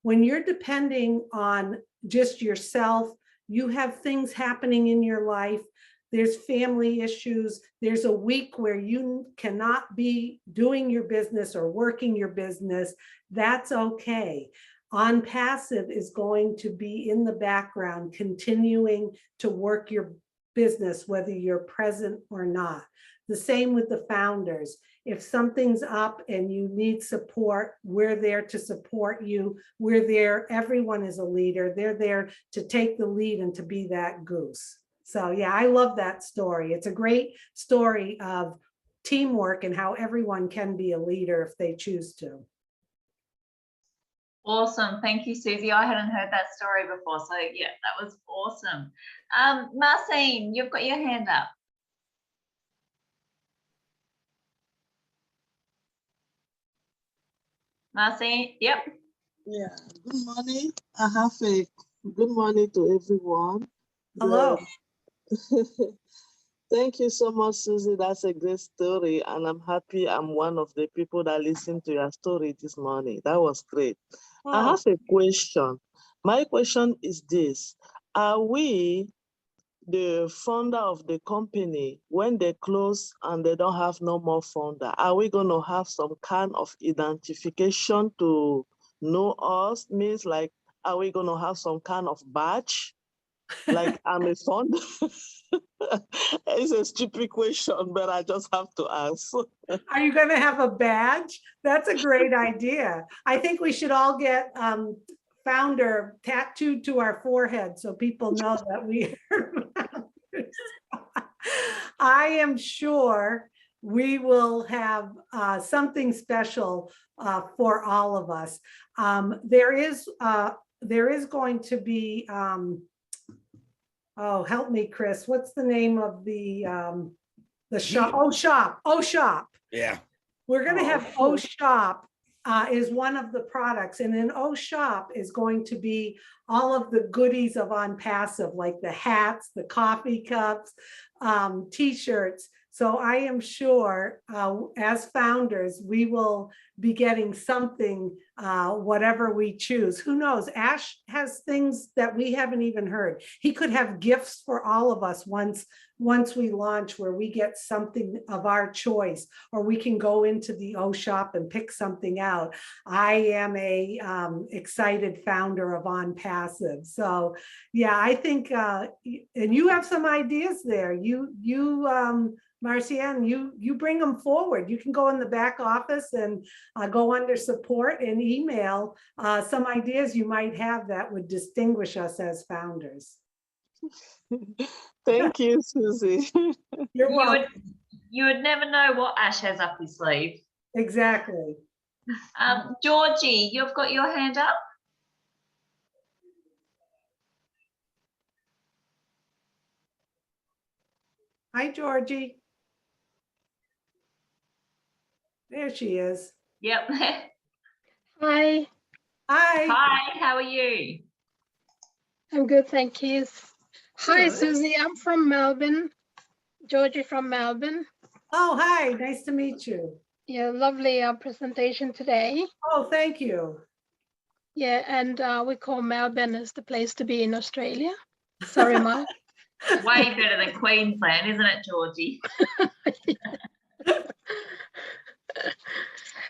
when you're depending on just yourself, you have things happening in your life, there's family issues, there's a week where you cannot be doing your business or working your business, that's okay. OnPassive is going to be in the background, continuing to work your business, whether you're present or not. The same with the founders. If something's up and you need support, we're there to support you. We're there, everyone is a leader. They're there to take the lead and to be that goose. So yeah, I love that story. It's a great story of teamwork and how everyone can be a leader if they choose to. Awesome. Thank you, Susie. I hadn't heard that story before. So yeah, that was awesome. Marcine, you've got your hand up. Marcine, yep. Yeah, good morning. I have a good morning to everyone. Hello. Thank you so much, Susie. That's a great story. And I'm happy I'm one of the people that listened to your story this morning. That was great. Oh. I have a question. My question is this. Are we the founder of the company, when they close and they don't have no more founder, are we going to have some kind of identification to know us? Means like, are we going to have some kind of badge Like I'm a founder? It's a stupid question, but I just have to ask. Are you going to have a badge? That's a great idea. I think we should all get founder tattooed to our forehead so people know that we are founders. I am sure we will have something special for all of us. There is going to be, oh, help me, Chris. What's the name of the shop? Oh Shop. Yeah. We're going to have O Shop is one of the products, and in O Shop is going to be all of the goodies of OnPassive, like the hats, the coffee cups, t-shirts. So I am sure as founders, we will be getting something, whatever we choose. Who knows? Ash has things that we haven't even heard. He could have gifts for all of us once we launch, where we get something of our choice, or we can go into the O Shop and pick something out. I am a excited founder of OnPassive. So yeah, I think, and you have some ideas there. Marcianne, you bring them forward. You can go in the back office and go under support and email some ideas you might have that would distinguish us as founders. Thank you, Susie. You're welcome. You would never know what Ash has up his sleeve. Exactly. Georgie, you've got your hand up. Hi, Georgie. There she is. Yep. Hi, Hi. Hi, how are you? I'm good, thank you. Hi, Good. Susie. I'm from Melbourne. Georgie from Melbourne. Oh, hi. Nice to meet you. Yeah, lovely presentation today. Oh, thank you. Yeah, and we call Melbourne as the place to be in Australia. Sorry, Mark. Way better than Queensland, isn't it, Georgie?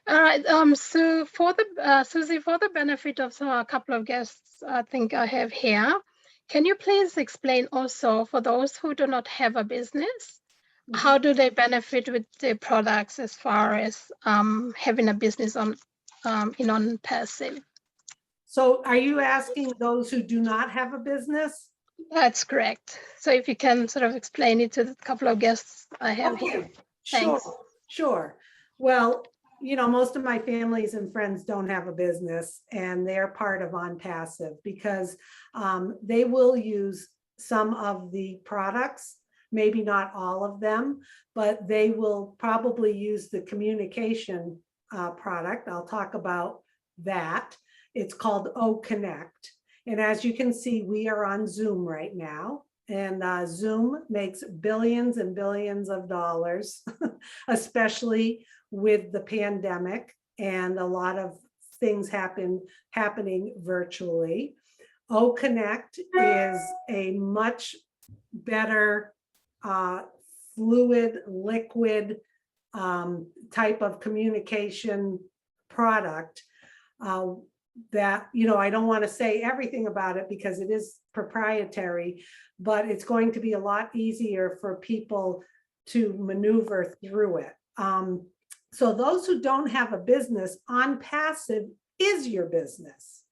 All right. So for the Susie, for the benefit of a couple of guests, I think I have here. Can you please explain also for those who do not have a business, how do they benefit with the products as far as having a business in OnPassive? So are you asking those who do not have a business? That's correct. So if you can sort of explain it to the couple of guests I have Okay. here. Sure, Thanks. sure. Well, you know, most of my families and friends don't have a business, and they're part of OnPassive because they will use some of the products, maybe not all of them, but they will probably use the communication product. I'll talk about that. It's called O Connect. And as you can see, we are on Zoom right now. And Zoom makes billions and billions of dollars, especially with the pandemic and a lot of things happening virtually. O Connect is a much better fluid, liquid type of communication product that, you know, I don't want to say everything about it because it is proprietary, but it's going to be a lot easier for people to maneuver through it. So those who don't have a business, OnPassive is your business,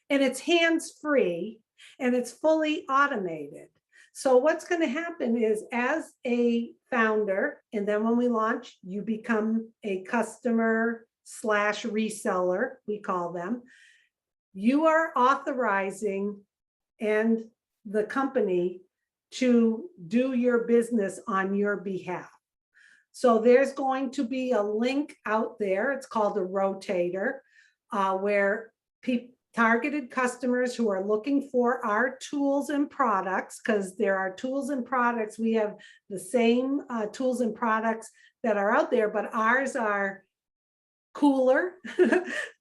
and it's hands-free and it's fully automated. So what's going to happen is, as a founder, and then when we launch, you become a customer / reseller, we call them. You are authorizing and the company to do your business on your behalf. So there's going to be a link out there. It's called a rotator, where targeted customers who are looking for our tools and products, because there are tools and products. We have the same tools and products that are out there, but ours are cooler.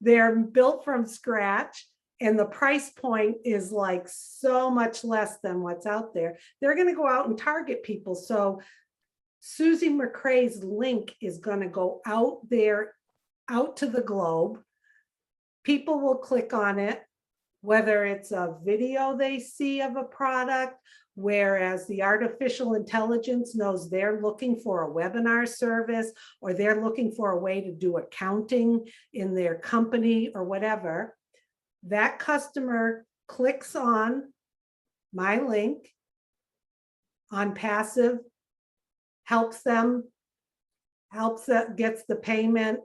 They're built from scratch, and the price point is like so much less than what's out there. They're going to go out and target people. So Susie McCrae's link is going to go out there, out to the globe. People will click on it. whether it's a video they see of a product, whereas the artificial intelligence knows they're looking for a webinar service, or they're looking for a way to do accounting in their company or whatever. That customer clicks on my link. OnPassive helps them, gets the payment,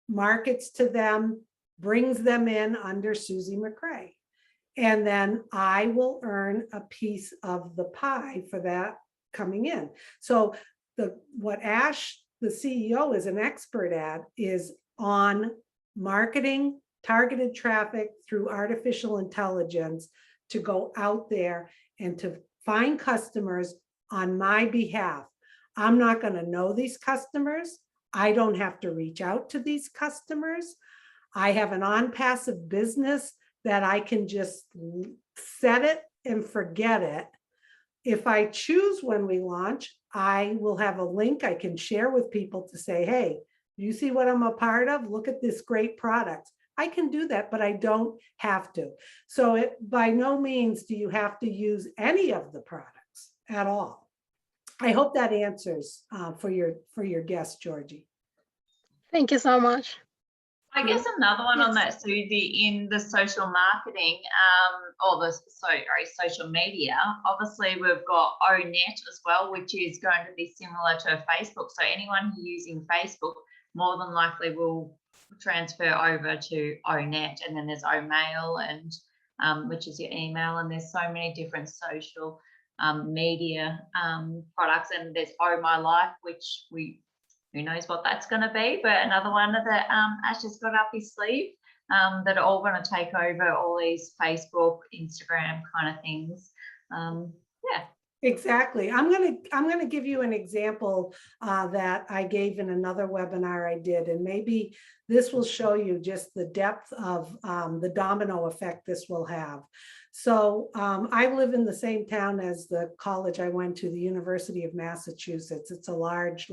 markets to them, brings them in under Susie McCray. And then I will earn a piece of the pie for that coming in. So what Ash, the CEO, is an expert at is on marketing targeted traffic through artificial intelligence to go out there and to find customers on my behalf. I'm not going to know these customers. I don't have to reach out to these customers. I have an OnPassive business that I can just set it and forget it. If I choose when we launch, I will have a link I can share with people to say, hey, you see what I'm a part of? Look at this great product. I can do that, but I don't have to. So by no means do you have to use any of the products at all. I hope that answers for your guest, Georgie. Thank you so much. I guess another one on Yes. that, Susie, in the social marketing or the social media, obviously we've got ONET as well, which is going to be similar to Facebook. So anyone who's using Facebook more than likely will transfer over to ONET, and then there's OMail, and which is your email, and there's so many different social media products, and there's My Life, which who knows what that's going to be, but another one that Ash has got up his sleeve that are all going to take over all these Facebook, Instagram kind of things. Yeah. Exactly. I'm gonna give you an example that I gave in another webinar I did, and maybe this will show you just the depth of the domino effect this will have. So I live in the same town as the college I went to, the University of Massachusetts. It's a large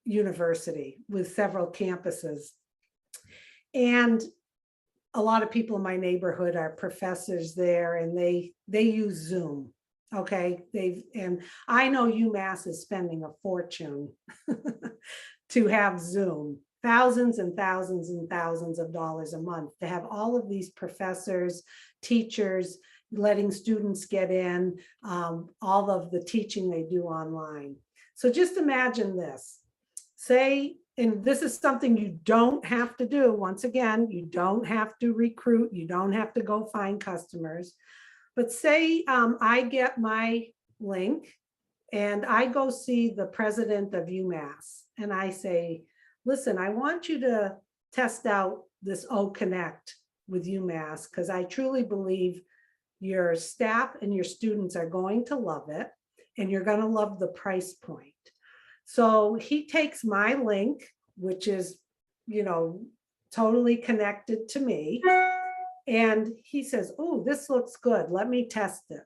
university with several campuses. And a lot of people in my neighborhood are professors there, and they use Zoom. Okay, and I know UMass is spending a fortune to have Zoom, thousands and thousands and thousands of dollars a month to have all of these professors, teachers, letting students get in, all of the teaching they do online. So just imagine this. Say, and this is something you don't have to do. Once again, you don't have to recruit. You don't have to go find customers. But say I get my link and I go see the president of UMass and I say, listen, I want you to test out this OConnect with UMass because I truly believe your staff and your students are going to love it and you're going to love the price point. So he takes my link, which is, totally connected to me. And he says, oh, this looks good. Let me test it.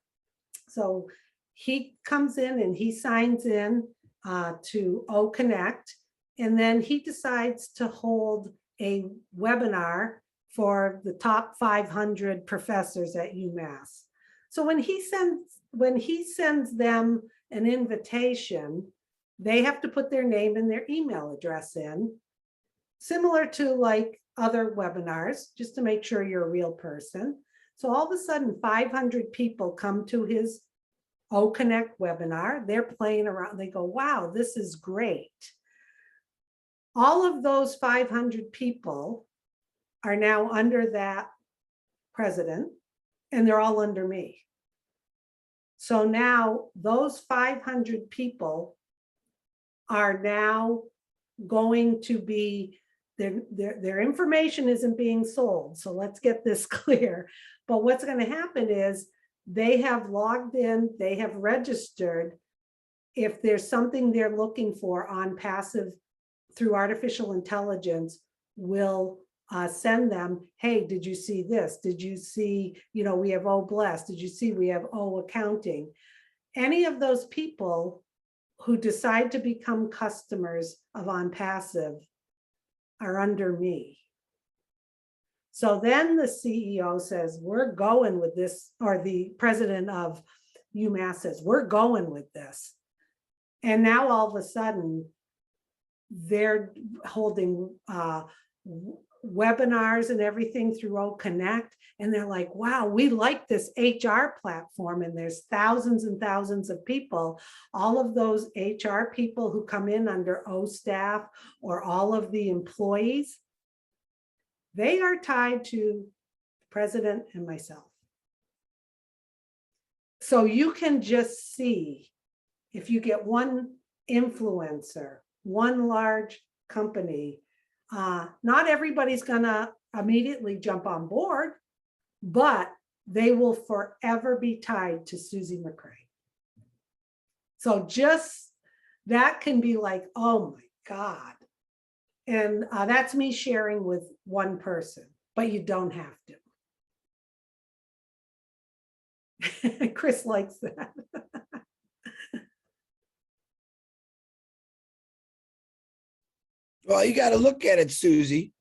So he comes in and he signs in to OConnect. And then he decides to hold a webinar for the top 500 professors at UMass. So when he sends them an invitation, they have to put their name and their email address in, similar to like other webinars, just to make sure you're a real person. So all of a sudden, 500 people come to his OConnect webinar. They're playing around. They go, wow, this is great. All of those 500 people are now under that president, and they're all under me. So now those 500 people are now going to be, their information isn't being sold. So let's get this clear. But what's going to happen is they have logged in, they have registered. If there's something they're looking for OnPassive through artificial intelligence, will send them, hey, did you see this? Did you see, we have Bless. Did you see we have Accounting? Any of those people who decide to become customers of OnPassive are under me. So then the CEO says, we're going with this, or the president of UMass says, we're going with this. And now all of a sudden, they're holding webinars and everything through OConnect. And they're like, wow, we like this HR platform. And there's thousands and thousands of people. All of those HR people who come in under O staff, or all of the employees, they are tied to the president and myself. So you can just see, if you get one influencer, one large company, not everybody's gonna immediately jump on board, but they will forever be tied to Susie McCray. So just that can be like, oh my God. And that's me sharing with one person, but you don't have to. Chris likes that. Well, you got to look at it, Susie.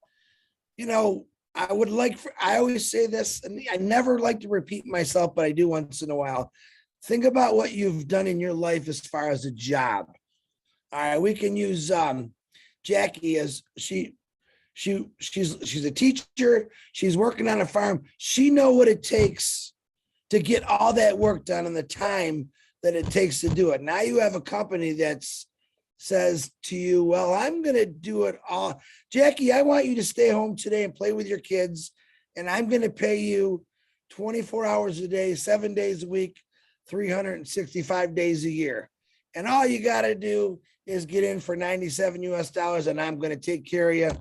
You know, I always say this, and I never like to repeat myself, but I do once in a while. Think about what you've done in your life as far as a job. All right, we can use Jackie as she's a teacher. She's working on a farm. She knows what it takes to get all that work done in the time that it takes to do it. Now you have a company that's says to you, well, I'm going to do it all. Jackie, I want you to stay home today and play with your kids. And I'm going to pay you 24 hours a day, 7 days a week, 365 days a year. And all you got to do is get in for $97 US, and I'm going to take care of you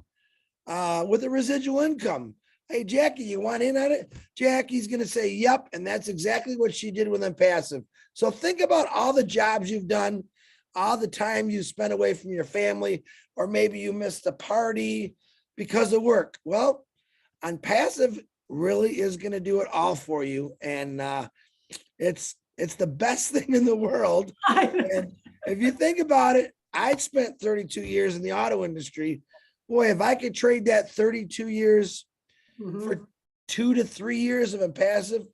with a residual income. Hey, Jackie, you want in on it? Jackie's going to say, yep. And that's exactly what she did with OnPassive. So think about all the jobs you've done, all the time you spent away from your family, or maybe you missed a party because of work. Well, OnPassive really is going to do it all for you. And it's the best thing in the world. And if you think about it, I spent 32 years in the auto industry. Boy, if I could trade that 32 years for 2 to 3 years of OnPassive,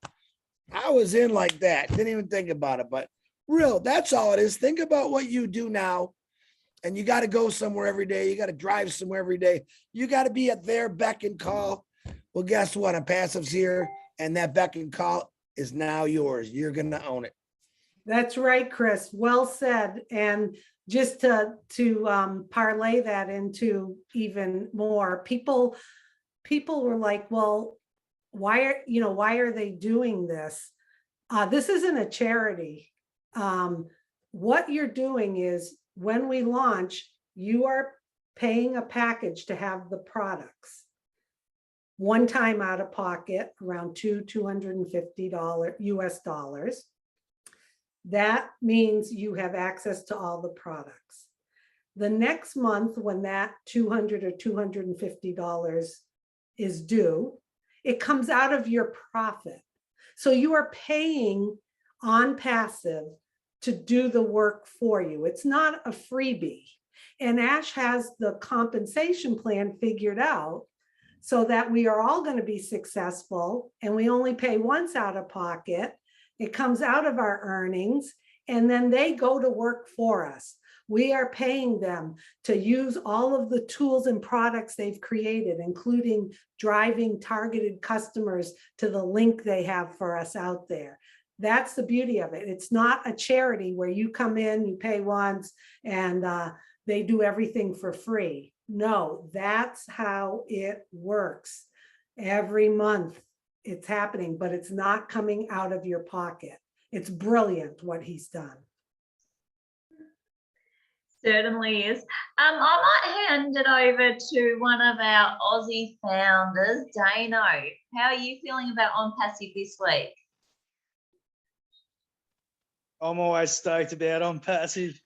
I was in like that. Didn't even think about it, but real, that's all it is. Think about what you do now, and you got to go somewhere every day. You got to drive somewhere every day. You got to be at their beck and call. Well, guess what? OnPassive's here, and that beck and call is now yours. You're going to own it. That's right, Chris. Well said. And just to parlay that into even more, people were like, well, why are they doing this? This isn't a charity. What you're doing is, when we launch, you are paying a package to have the products. One time out of pocket, around $250 US. That means you have access to all the products. The next month, when that $200 or $250 is due, it comes out of your profit. So you are paying OnPassive to do the work for you. It's not a freebie. And Ash has the compensation plan figured out so that we are all going to be successful, and we only pay once out of pocket. It comes out of our earnings, and then they go to work for us. We are paying them to use all of the tools and products they've created, including driving targeted customers to the link they have for us out there. That's the beauty of it. It's not a charity where you come in, you pay once, and they do everything for free. No, that's how it works. Every month it's happening, but it's not coming out of your pocket. It's brilliant what he's done. Certainly is. I might hand it over to one of our Aussie founders, Dano. How are you feeling about OnPassive this week? I'm always stoked about OnPassive.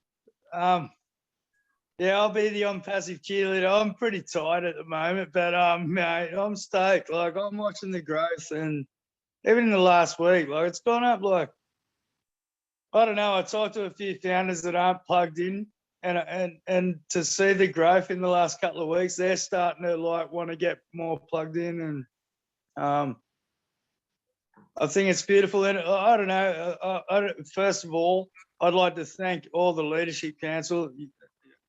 Yeah, I'll be the OnPassive cheerleader. I'm pretty tired at the moment, but mate, I'm stoked. Like, I'm watching the growth, and even in the last week, like, it's gone up. Like, I don't know. I talked to a few founders that aren't plugged in, and to see the growth in the last couple of weeks, they're starting to like want to get more plugged in, and I think it's beautiful, and I don't know. First of all, I'd like to thank all the Leadership Council,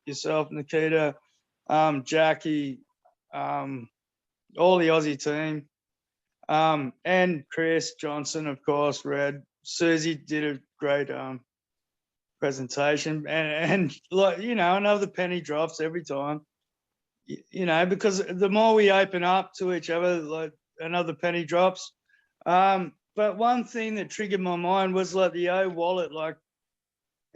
yourself, Nikita, Jackie, all the Aussie team, and Chris Johnson, of course. Red, Susie did a great presentation, and like, you know, another penny drops every time. You know, because the more we open up to each other, like another penny drops. But one thing that triggered my mind was like the wallet, like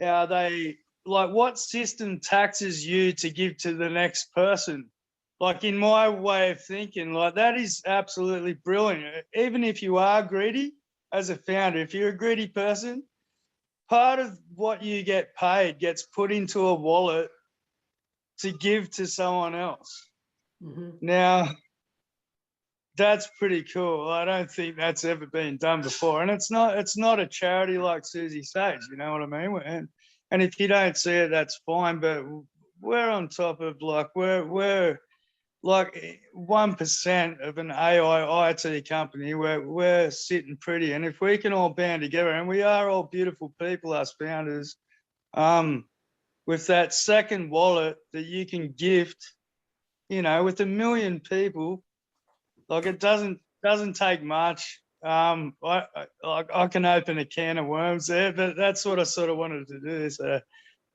how they, like what system taxes you to give to the next person? Like in my way of thinking, like that is absolutely brilliant. Even if you are greedy as a founder, if you're a greedy person, part of what you get paid gets put into a wallet to give to someone else. Mm-hmm. Now, that's pretty cool. I don't think that's ever been done before. And it's not a charity like Susie says, you know what I mean? And if you don't see it, that's fine. But we're on top of like, we're like 1% of an AI IT company. We're sitting pretty. And if we can all band together, and we are all beautiful people, us founders, with that second wallet that you can gift, you know, with 1 million people, like it doesn't take much. I can open a can of worms there, but that's what I sort of wanted to do. So,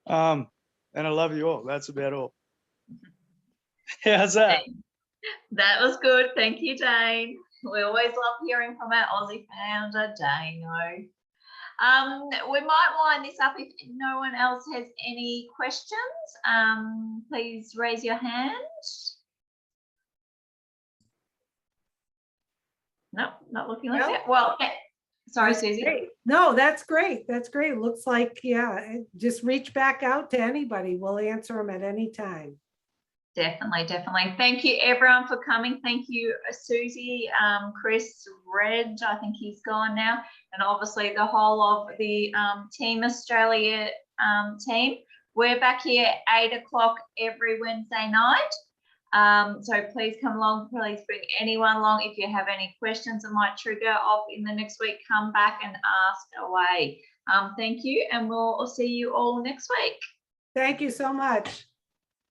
and I love you all. That's about all. How's that? That was good. Thank you, Dane. We always love hearing from our Aussie founder, Dano. We might wind this up if no one else has any questions. Please raise your hand. No, not looking like that. Well, sorry, Susie. Great. No, that's great. That's great. Looks like, yeah, just reach back out to anybody. We'll answer them at any time. Definitely, definitely. Thank you, everyone, for coming. Thank you, Susie, Chris, Reg, I think he's gone now, and obviously the whole of the Team Australia team. We're back here at 8 o'clock every Wednesday night. So please come along. Please bring anyone along. If you have any questions that might trigger off in the next week, come back and ask away. Thank you, and we'll see you all next week. Thank you so much.